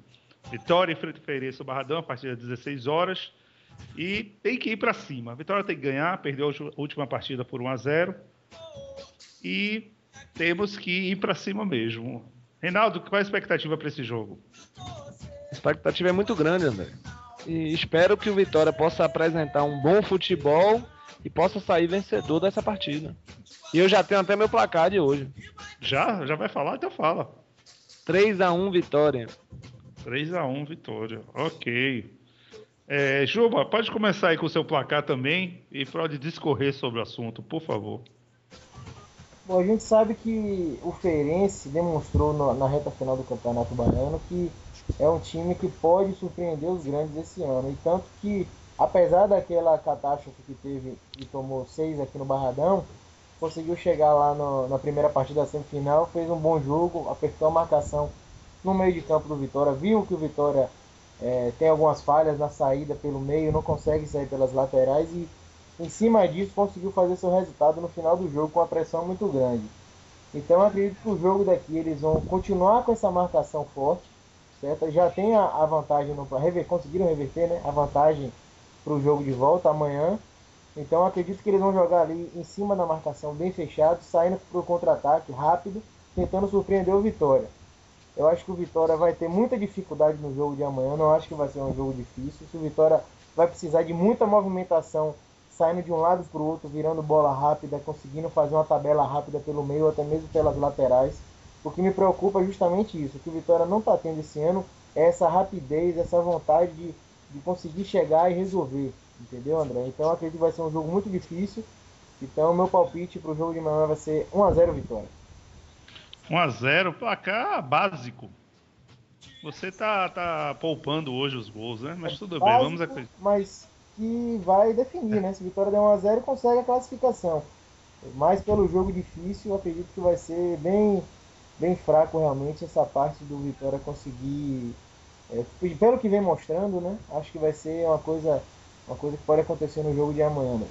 S2: Vitória e Freirense, o Barradão, a partir das 16 horas. E tem que ir para cima. A Vitória tem que ganhar, perdeu a última partida por 1-0. E temos que ir para cima mesmo. Reinaldo, qual é a expectativa para esse jogo?
S6: A expectativa é muito grande, André. E espero que o Vitória possa apresentar um bom futebol e possa sair vencedor dessa partida. E eu já tenho até meu placar de hoje.
S2: Já vai falar? Então fala.
S6: 3-1 Vitória.
S2: 3-1 Vitória. Ok. Juba, pode começar aí com o seu placar também e pode discorrer sobre o assunto, por favor.
S5: Bom, a gente sabe que o Feirense demonstrou na reta final do Campeonato Baiano que é um time que pode surpreender os grandes esse ano. E tanto que, apesar daquela catástrofe que teve e tomou 6 aqui no Barradão, conseguiu chegar lá na primeira partida da semifinal, fez um bom jogo, apertou a marcação no meio de campo do Vitória, viu que o Vitória tem algumas falhas na saída pelo meio, não consegue sair pelas laterais e em cima disso conseguiu fazer seu resultado no final do jogo com uma pressão muito grande. Então eu acredito que o jogo daqui eles vão continuar com essa marcação forte, certo? Já tem a vantagem, conseguiram reverter, né, a vantagem para o jogo de volta amanhã. Então eu acredito que eles vão jogar ali em cima da marcação bem fechado, saindo para o contra-ataque rápido, tentando surpreender o Vitória. Eu acho que o Vitória vai ter muita dificuldade no jogo de amanhã, não acho que vai ser um jogo difícil. Se o Vitória vai precisar de muita movimentação, saindo de um lado para o outro, virando bola rápida, conseguindo fazer uma tabela rápida pelo meio ou até mesmo pelas laterais. O que me preocupa é justamente isso, o que o Vitória não está tendo esse ano é essa rapidez, essa vontade de conseguir chegar e resolver, entendeu, André? Então eu acredito que vai ser um jogo muito difícil, então meu palpite para o jogo de amanhã vai ser 1-0 Vitória.
S2: 1-0, placar básico. Você tá poupando hoje os gols, né? Mas tudo bem, vamos acreditar.
S5: Mas que vai definir, né? Se o Vitória der 1-0, consegue a classificação. Mas pelo jogo difícil, eu acredito que vai ser bem fraco realmente essa parte do Vitória conseguir. Pelo que vem mostrando, né? Acho que vai ser uma coisa que pode acontecer no jogo de amanhã. Né?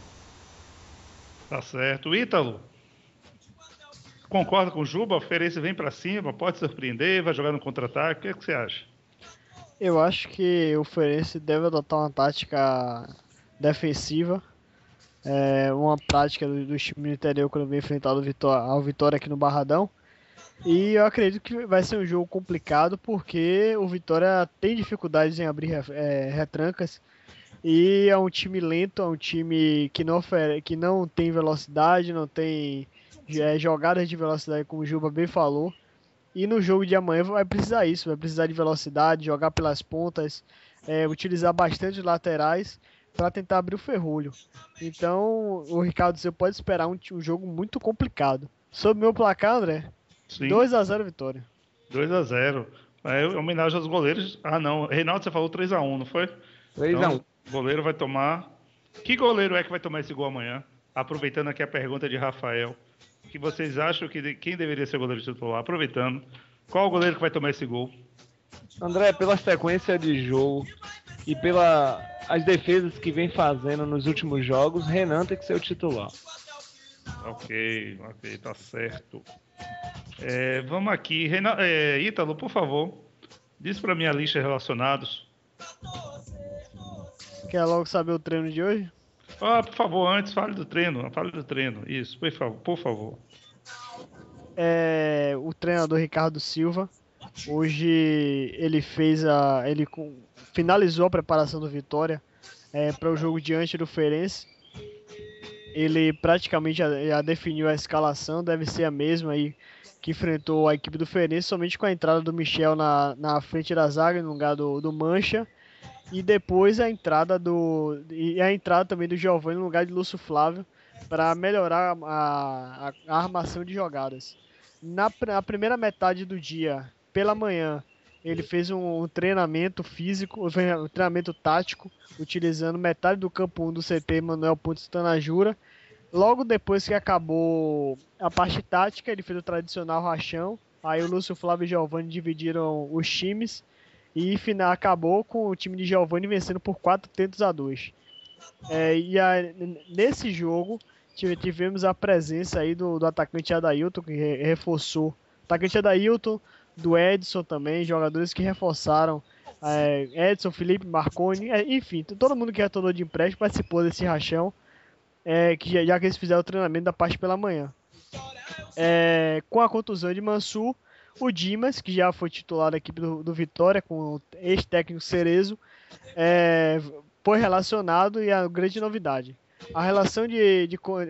S2: Tá certo. Ítalo, concorda com o Juba? O Feirense vem pra cima, pode surpreender, vai jogar no contra-ataque. O que você acha?
S4: Eu acho que o Feirense deve adotar uma tática defensiva, uma prática dos times do interior quando vem enfrentar ao Vitória aqui no Barradão. E eu acredito que vai ser um jogo complicado porque o Vitória tem dificuldades em abrir retrancas e é um time lento, é um time que não tem velocidade, não tem jogadas de velocidade, como o Juba bem falou. E no jogo de amanhã vai precisar isso, vai precisar de velocidade, jogar pelas pontas, utilizar bastante os laterais para tentar abrir o ferrolho. Então o Ricardo, você pode esperar um jogo muito complicado. Sobre meu placar, André, 2-0 Vitória.
S2: 2-0. Homenagem aos goleiros. Ah, não. Reinaldo, você falou 3-1, não foi?
S6: 3-1.
S2: Então, o goleiro vai tomar... Que goleiro é que vai tomar esse gol amanhã? Aproveitando aqui a pergunta de Rafael. Que vocês acham que quem deveria ser o goleiro titular? Aproveitando. Qual o goleiro que vai tomar esse gol?
S6: André, pela sequência de jogo e as defesas que vem fazendo nos últimos jogos, Renan tem que ser o titular.
S2: Ok, tá certo. Vamos aqui. Ítalo, por favor, diz para mim a lista de relacionados.
S4: Quer logo saber o treino de hoje?
S2: Por favor, antes, fale do treino. Isso, por favor.
S4: O treinador Ricardo Silva, hoje ele finalizou a preparação do Vitória para o jogo diante do Feirense. Ele praticamente já definiu a escalação, deve ser a mesma aí que enfrentou a equipe do Feirense, somente com a entrada do Michel na frente da zaga, no lugar do Mancha, e depois a entrada também do Giovani no lugar de Lúcio Flávio, para melhorar a armação de jogadas. Na primeira metade do dia, pela manhã, ele fez um treinamento físico, um treinamento tático, utilizando metade do campo 1 do CT Manuel Pontes Tanajura. Logo depois que acabou a parte tática, ele fez o tradicional rachão. Aí o Lúcio Flávio e Giovani dividiram os times. E acabou com o time de Giovani vencendo por 4-2. Nesse jogo, tivemos a presença aí do atacante Adailton, que reforçou. O atacante Adailton, do Edson também, jogadores que reforçaram. Edson, Felipe, Marconi, enfim, todo mundo que retornou de empréstimo participou desse rachão. Já que eles fizeram o treinamento da parte pela manhã. Com a contusão de Mansur, o Dimas, que já foi titular da equipe do Vitória, com o ex-técnico Cerezo, foi relacionado, e a grande novidade. A relação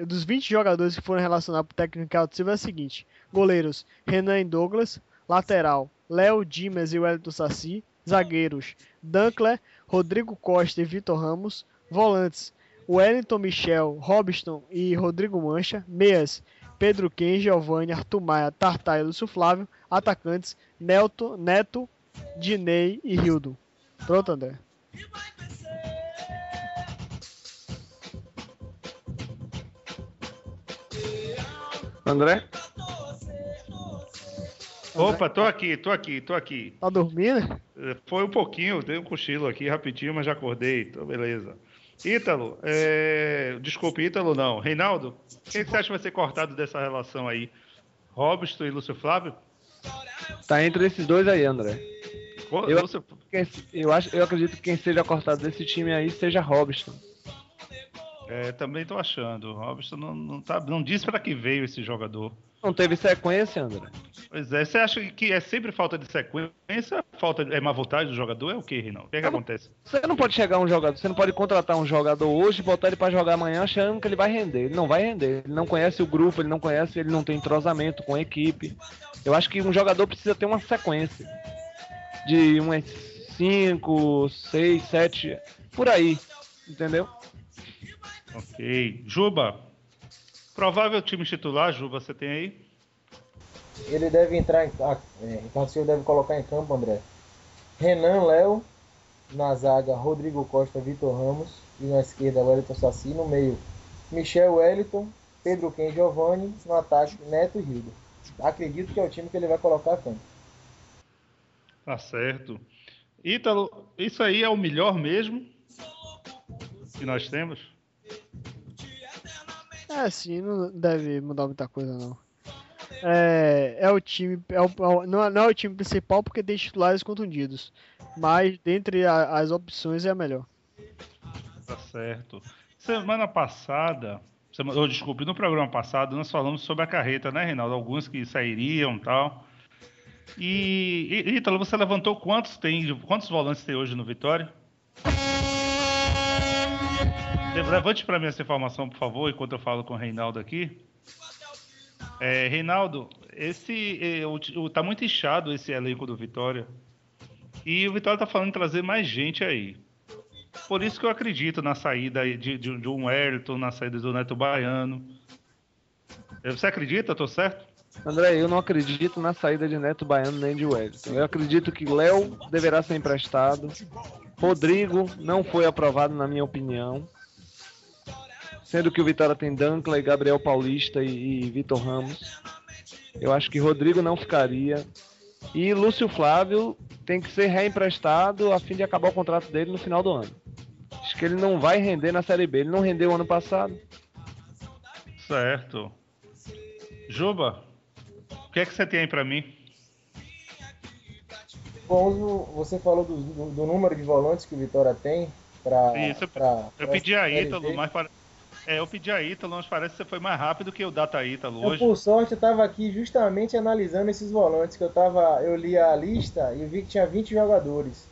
S4: dos 20 jogadores que foram relacionados para o técnico Ricardo Silva é a seguinte: goleiros Renan e Douglas, lateral Léo, Dimas e Wellington Saci, zagueiros Dankler, Rodrigo Costa e Vitor Ramos, volantes Wellington, Michel, Robson e Rodrigo Mancha, meias Pedro Ken, Giovani, Arthur Maia, Tartai e Lúcio Flávio, atacantes Neto, Dinei e Rildo. Pronto, André?
S6: André?
S2: Opa, tô aqui.
S4: Tá dormindo?
S2: Foi um pouquinho, dei um cochilo aqui rapidinho, mas já acordei, então beleza. Ítalo, desculpe, Ítalo não. Reinaldo, quem você acha que vai ser cortado dessa relação aí? Robson e Lúcio Flávio?
S6: Tá entre esses dois aí, André. Eu acredito que quem seja cortado desse time aí seja Robson.
S2: Também tô achando. O Robson não disse pra que veio esse jogador.
S6: Não teve sequência, André?
S2: Pois é, você acha que é sempre falta de sequência? É má vontade do jogador? É o que, Reinaldo? O que acontece?
S6: Você não pode chegar um jogador, você não pode contratar um jogador hoje e botar ele pra jogar amanhã achando que ele vai render. Ele não vai render. Ele não conhece o grupo, ele não tem entrosamento com a equipe. Eu acho que um jogador precisa ter uma sequência de umas 5, 6, 7, por aí, entendeu?
S2: Ok. Juba, provável time titular, Juba, você tem aí?
S5: Ele deve entrar Ricardo Silva deve colocar em campo, André. Renan, Léo, na zaga, Rodrigo Costa, Vitor Ramos, e na esquerda, Wellington Saci, no meio, Michel, Wellington, Pedro Ken, Giovani, no ataque, Neto e Rildo. Acredito que é o time que ele vai colocar a campo.
S2: Tá certo. Ítalo, isso aí é o melhor mesmo que nós temos?
S4: Sim, não deve mudar muita coisa, não. O time, não é o time principal porque tem titulares contundidos, mas dentre as opções é a melhor.
S2: Tá certo. No programa passado nós falamos sobre a carreta, né, Reinaldo? Alguns que sairiam e tal. E Ítalo, você levantou quantos volantes tem hoje no Vitória? Levante para mim essa informação, por favor, enquanto eu falo com o Reinaldo aqui. Reinaldo, tá muito inchado esse elenco do Vitória. E o Vitória tá falando em trazer mais gente aí. Por isso que eu acredito na saída de um Wellington, na saída do Neto Baiano. Você acredita? Tô certo?
S6: André, eu não acredito na saída de Neto Baiano nem de Wellington. Eu acredito que Léo deverá ser emprestado. Rodrigo não foi aprovado, na minha opinião. Sendo que o Vitória tem Dankler, Gabriel Paulista e Vitor Ramos. Eu acho que Rodrigo não ficaria. E Lúcio Flávio tem que ser reemprestado a fim de acabar o contrato dele no final do ano. Acho que ele não vai render na Série B. Ele não rendeu ano passado.
S2: Certo. Juba, o que é que você tem aí pra mim?
S5: Bom, você falou do número de volantes que o Vitória tem para...
S2: Eu pedi a Ítalo, mas... eu pedi a Ítalo, mas parece que você foi mais rápido que o Data Ítalo hoje.
S5: Por sorte, eu estava aqui justamente analisando esses volantes, eu li a lista e vi que tinha 20 jogadores.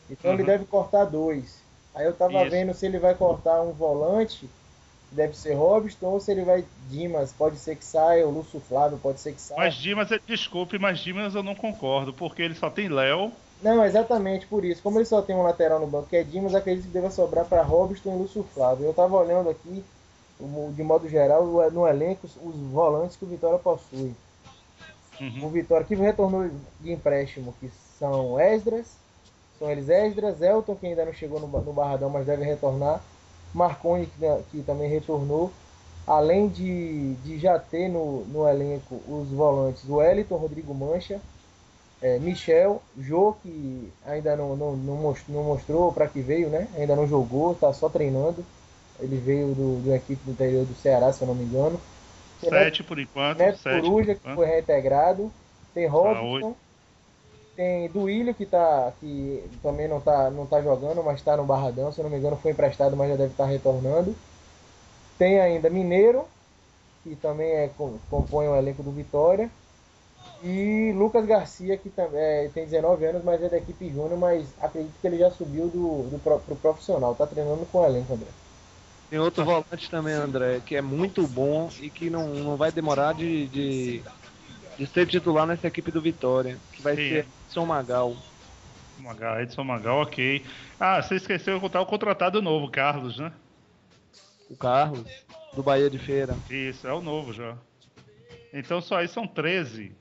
S5: Então ele deve cortar 2. Aí eu estava vendo se ele vai cortar um volante deve ser Robson, ou se ele vai Dimas, pode ser que saia, o Lúcio Flávio pode ser que saia.
S2: Mas Dimas, desculpe, mas Dimas eu não concordo, porque ele só tem Léo.
S5: Não, exatamente por isso. Como ele só tem um lateral no banco, que é Dimas, acredito que deva sobrar para Robson e Lúcio Flávio. Eu tava olhando aqui, de modo geral, no elenco, os volantes que o Vitória possui. O Vitória que retornou de empréstimo, que são Esdras, são eles Esdras, Elton, que ainda não chegou no Barradão, mas deve retornar, Marconi, que também retornou, além de já ter no elenco os volantes, o Wellington, Rodrigo Mancha, Michel, Jô, que ainda não mostrou para que veio, né? Ainda não jogou, está só treinando. Ele veio de uma equipe do interior do Ceará, se eu não me engano.
S2: 7 por enquanto.
S5: Neto
S2: 7
S5: Coruja, que foi reintegrado. Tem Robson. Tem Duílio, que também não tá jogando, mas está no Barradão. Se eu não me engano, foi emprestado, mas já deve estar retornando. Tem ainda Mineiro, que também compõe o elenco do Vitória. E Lucas Garcia, que tem 19 anos, mas é da equipe júnior, mas acredito que ele já subiu pro profissional. Tá treinando com o elenco, André.
S6: Tem outro volante também, André, que é muito bom e que não vai demorar de ser titular nessa equipe do Vitória, que vai ser Edson Magal.
S2: Edson Magal, ok. Ah, você esqueceu de contar o contratado novo, Carlos, né?
S6: O Carlos, do Bahia de Feira.
S2: Isso, é o novo já. Então só aí são 13.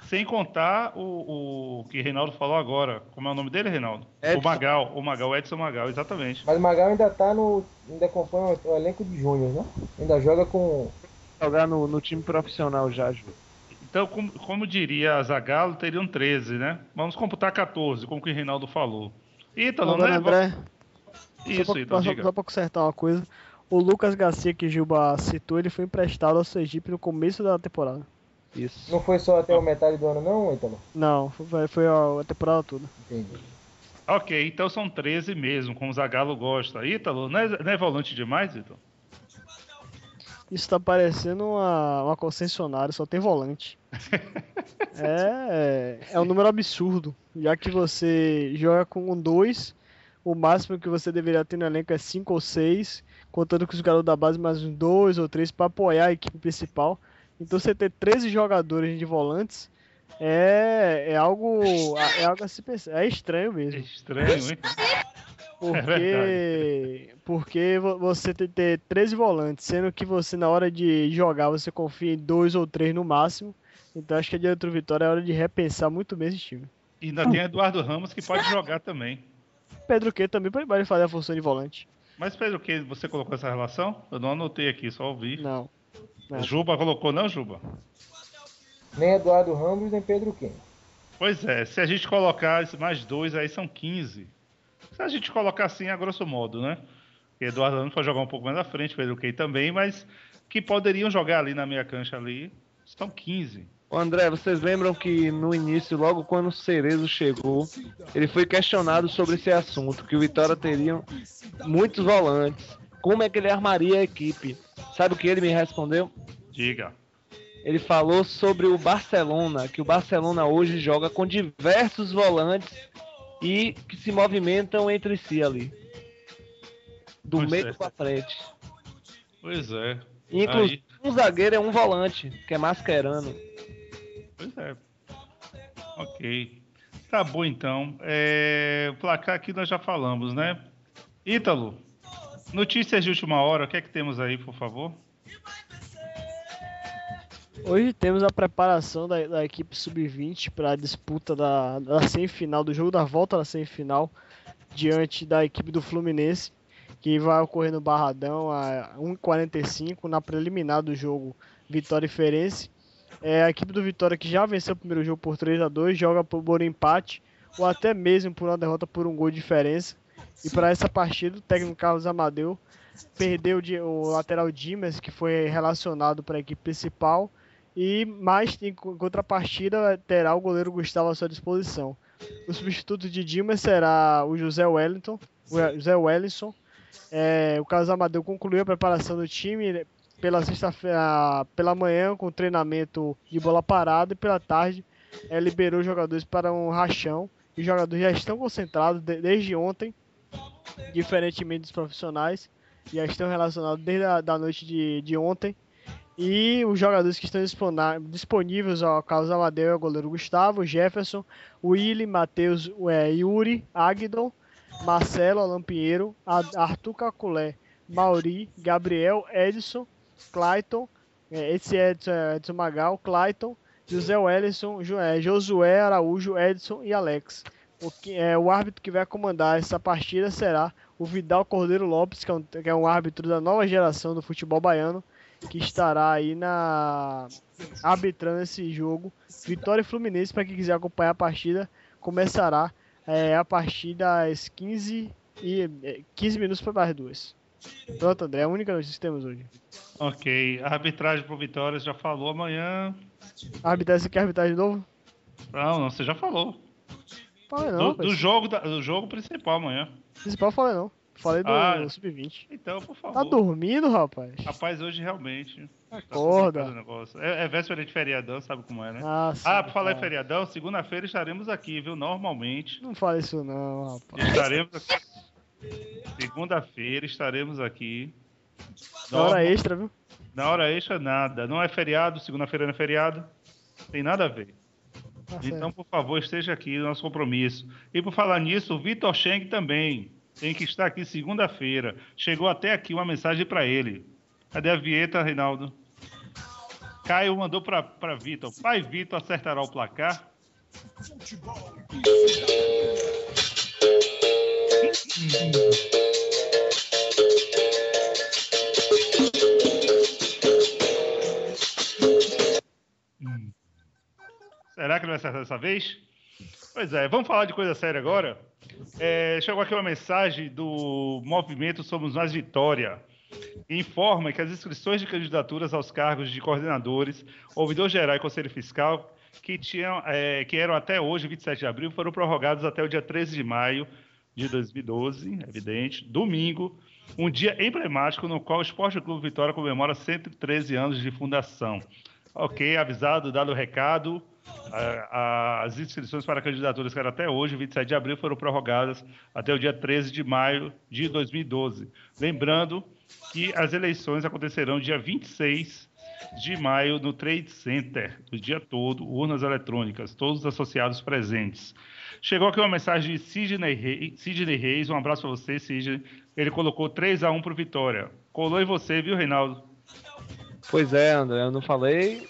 S2: Sem contar o que Reinaldo falou agora. Como é o nome dele, Reinaldo?
S6: Edson.
S2: O Magal, Edson Magal, exatamente.
S5: Mas o Magal ainda ainda compõe o elenco de júnior, né? Ainda joga com...
S6: Jogar no time profissional já, Ju.
S2: Então, como diria Zagallo, teriam 13, né? Vamos computar 14, como que o Reinaldo falou. Ítalo, né?
S4: André,
S2: Isso, Ítalo, diga.
S4: só pra consertar uma coisa. O Lucas Garcia, que Gilba citou, ele foi emprestado ao Sergipe no começo da temporada.
S6: Isso.
S5: Não foi só até a metade do ano, não, Ítalo?
S4: Não, foi a temporada toda.
S5: Entendi.
S2: Ok, então são 13 mesmo, como o Zagallo gosta. Ítalo, não é volante demais, Ítalo?
S4: Isso tá parecendo uma concessionária, só tem volante. É um número absurdo, já que você joga com 2, o máximo que você deveria ter no elenco é 5 ou 6, contando com os garotos da base mais uns 2 ou 3 para apoiar a equipe principal. Então você ter 13 jogadores de volantes é algo a se pensar. É estranho mesmo.
S2: É estranho, hein?
S4: Porque você tem que ter 13 volantes, sendo que você na hora de jogar você confia em 2 ou 3 no máximo. Então acho que a diretora Vitória é hora de repensar muito bem esse time.
S2: E ainda tem Eduardo Ramos que pode jogar também.
S4: Pedro Que também pode fazer a função de volante.
S2: Mas Pedro Que, você colocou essa relação? Eu não anotei aqui, só ouvi.
S4: Não.
S2: Juba colocou não, Juba?
S5: Nem Eduardo Ramos, nem Pedro Quem.
S2: Pois é, se a gente colocar mais 2, aí são 15. Se a gente colocar assim, a grosso modo, né? Porque Eduardo Ramos pode jogar um pouco mais à frente, Pedro Quem também, mas que poderiam jogar ali na meia cancha ali, são 15.
S6: Ô André, vocês lembram que no início, logo quando o Cerezo chegou, ele foi questionado sobre esse assunto, que o Vitória teria muitos volantes. Como é que ele armaria a equipe? Sabe o que ele me respondeu?
S2: Diga.
S6: Ele falou sobre o Barcelona, que o Barcelona hoje joga com diversos volantes e que se movimentam entre si ali. Do meio pra frente.
S2: Pois é.
S6: Inclusive, um zagueiro é um volante, que é Mascherano.
S2: Pois é. Ok. Tá bom, então. O placar aqui nós já falamos, né? Ítalo, notícias de última hora, o que é que temos aí, por favor?
S4: Hoje temos a preparação da equipe sub-20 para a disputa da semifinal, do jogo da volta da semifinal, diante da equipe do Fluminense, que vai ocorrer no Barradão a 1h45, na preliminar do jogo Vitória e Feirense. A equipe do Vitória, que já venceu o primeiro jogo por 3-2, joga por empate, ou até mesmo por uma derrota por um gol de diferença. E para essa partida, o técnico Carlos Amadeu perdeu o lateral Dimas, que foi relacionado para a equipe principal, e mais em contrapartida terá o goleiro Gustavo à sua disposição. O substituto de Dimas será o José Wellington. O Carlos Amadeu concluiu a preparação do time pela sexta-feira pela manhã com treinamento de bola parada, e pela tarde liberou os jogadores para um rachão. Os jogadores já estão concentrados desde ontem, diferentemente dos profissionais. já estão relacionados desde a da noite de ontem. E os jogadores que estão disponíveis, ó, Carlos Amadeu é o goleiro Gustavo, Jefferson, Willy, Matheus, Yuri, Agdon, Marcelo, Alan Pinheiro, Arthur Caculé, Mauri, Gabriel, Edson, Clayton, esse Edson Magal, Clayton, José Wellison, Josué Araújo, Edson e Alex. O árbitro que vai comandar essa partida será o Vidal Cordeiro Lopes, que é um árbitro da nova geração do futebol baiano, que estará aí arbitrando esse jogo. Vitória e Fluminense, para quem quiser acompanhar a partida, começará a partir das 15 minutos para as 2. Pronto, André, é a única notícia que temos hoje.
S2: Ok, a arbitragem pro Vitória já falou amanhã.
S4: Arbitragem, você quer arbitrar de novo?
S2: Não, você já falou.
S4: Falei não,
S2: do jogo principal amanhã.
S4: Principal falei não. Falei do Sub-20.
S2: Então, por favor.
S4: Tá dormindo, rapaz?
S2: Rapaz, hoje realmente.
S4: Acorda.
S2: É véspera de feriadão, sabe como é, né?
S4: Sim,
S2: por falar em feriadão, segunda-feira estaremos aqui, viu? Normalmente.
S4: Não fala isso não, rapaz.
S2: Estaremos aqui. Segunda-feira estaremos aqui.
S4: Na hora extra, viu?
S2: Na hora extra, nada. Não é feriado, segunda-feira não é feriado. Tem nada a ver. Então, por favor, esteja aqui, nosso compromisso. E por falar nisso, o Vitor Cheng também tem que estar aqui segunda-feira. Chegou até aqui uma mensagem para ele. Cadê a vinheta, Reinaldo? Caio mandou para Vitor. Pai Vitor acertará o placar?
S3: Futebol
S2: Será que ele vai acertar dessa vez? Pois é, vamos falar de coisa séria agora. Chegou aqui uma mensagem do Movimento Somos Mais Vitória. Informa que as inscrições de candidaturas aos cargos de coordenadores, ouvidor geral e conselho fiscal, que eram até hoje, 27 de abril, foram prorrogados até o dia 13 de maio de 2012, evidente, domingo, um dia emblemático no qual o Esporte Clube Vitória comemora 113 anos de fundação. Ok, avisado, dado o recado. As inscrições para candidaturas que eram até hoje, 27 de abril, foram prorrogadas até o dia 13 de maio de 2012. Lembrando que as eleições acontecerão dia 26 de maio no Trade Center, o dia todo, urnas eletrônicas, todos os associados presentes. Chegou aqui uma mensagem de Sidney Reis, um abraço para você, Sidney. Ele colocou 3-1 para o Vitória. Colou em você, viu, Reinaldo?
S6: Pois é, André, eu não falei.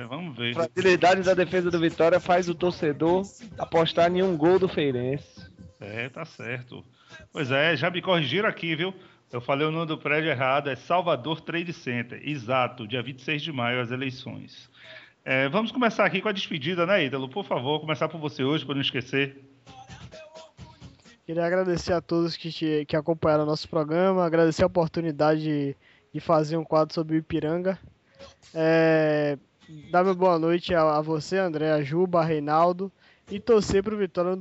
S2: Vamos ver.
S6: A fragilidade da defesa do Vitória faz o torcedor apostar em um gol do Feirense.
S2: Tá certo. Pois é, já me corrigiram aqui, viu? Eu falei o nome do prédio errado, é Salvador Trade Center. Exato, dia 26 de maio, as eleições. Vamos começar aqui com a despedida, né, Ítalo? Por favor, começar por você hoje, para não esquecer.
S4: Queria agradecer a todos que acompanharam o nosso programa, agradecer a oportunidade de fazer um quadro sobre o Ipiranga. Dar uma boa noite a você, André, a Juba, a Reinaldo, e torcer para o Vitória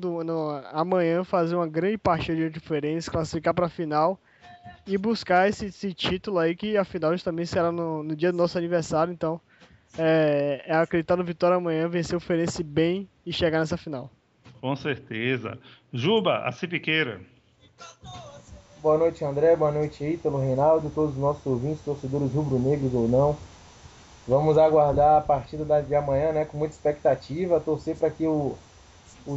S4: amanhã fazer uma grande partida de diferença, classificar para a final e buscar esse título aí, que a final também será no dia do nosso aniversário. Então, acreditar no Vitória amanhã, vencer o Feirense bem e chegar nessa final.
S2: Com certeza. Juba, a Cipiqueira.
S5: Boa noite, André. Boa noite, Ítalo, Reinaldo, todos os nossos ouvintes, torcedores rubro-negros ou não. Vamos aguardar a partida de amanhã, né, com muita expectativa, torcer para que o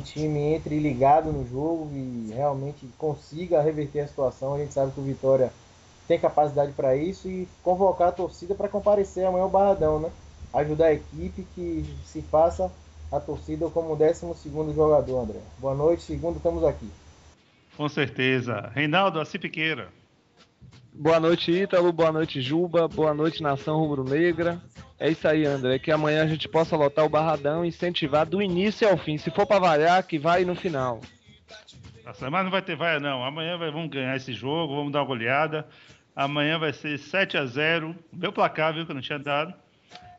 S5: time entre ligado no jogo e realmente consiga reverter a situação. A gente sabe que o Vitória tem capacidade para isso, e convocar a torcida para comparecer amanhã ao Barradão, né? Ajudar a equipe, que se faça a torcida como 12º jogador, André. Boa noite, segunda estamos aqui.
S2: Com certeza. Reinaldo, a Cipiqueira.
S6: Boa noite, Ítalo. Boa noite, Juba. Boa noite, Nação Rubro-Negra. É isso aí, André. Que amanhã a gente possa lotar o Barradão e incentivar do início ao fim. Se for para variar, que vai no final.
S2: Mas não vai ter vaia, não. Amanhã vamos ganhar esse jogo, vamos dar uma goleada. Amanhã vai ser 7-0. Meu placar, viu, que eu não tinha dado.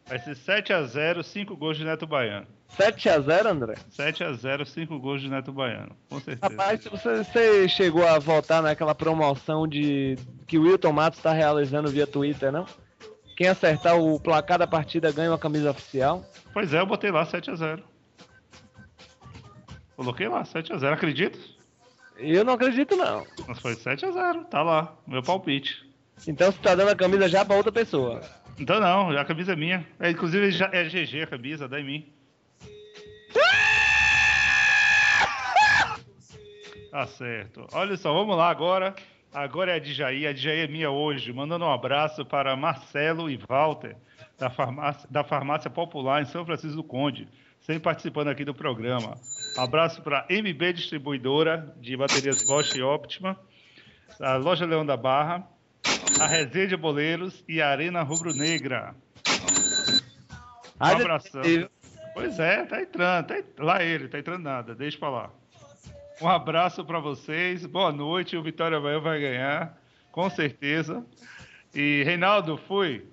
S2: Vai ser 7-0, 5 gols de Neto Baiano.
S6: 7-0, André?
S2: 7-0, 5 gols de Neto Baiano. Com certeza.
S6: Rapaz, você chegou a votar naquela promoção que o Wilton Matos está realizando via Twitter, não? Quem acertar o placar da partida ganha uma camisa oficial.
S2: Pois é, eu botei lá 7-0. Coloquei lá 7-0, acredita?
S6: Eu não acredito, não.
S2: Mas foi 7-0, tá lá, meu palpite.
S6: Então você tá dando a camisa já pra outra pessoa.
S2: Então não, a camisa é minha. Inclusive já é GG a camisa, dá em mim. Tá certo. Olha só, vamos lá agora. Agora é a Djaí. A Djaí é minha hoje. Mandando um abraço para Marcelo e Walter, da farmácia Popular em São Francisco do Conde, sempre participando aqui do programa. Abraço para MB Distribuidora de baterias Bosch e Optima, a Loja Leão da Barra, a Resenha de Boleiros e a Arena Rubro Negra. Um abração. Pois é, tá entrando. Lá ele, tá entrando nada, deixa pra lá. Um abraço para vocês, boa noite. O Vitória amanhã vai ganhar, com certeza. E Reinaldo, fui.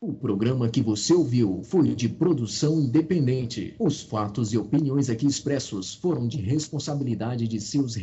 S1: O programa que você ouviu foi de produção independente. Os fatos e opiniões aqui expressos foram de responsabilidade de seus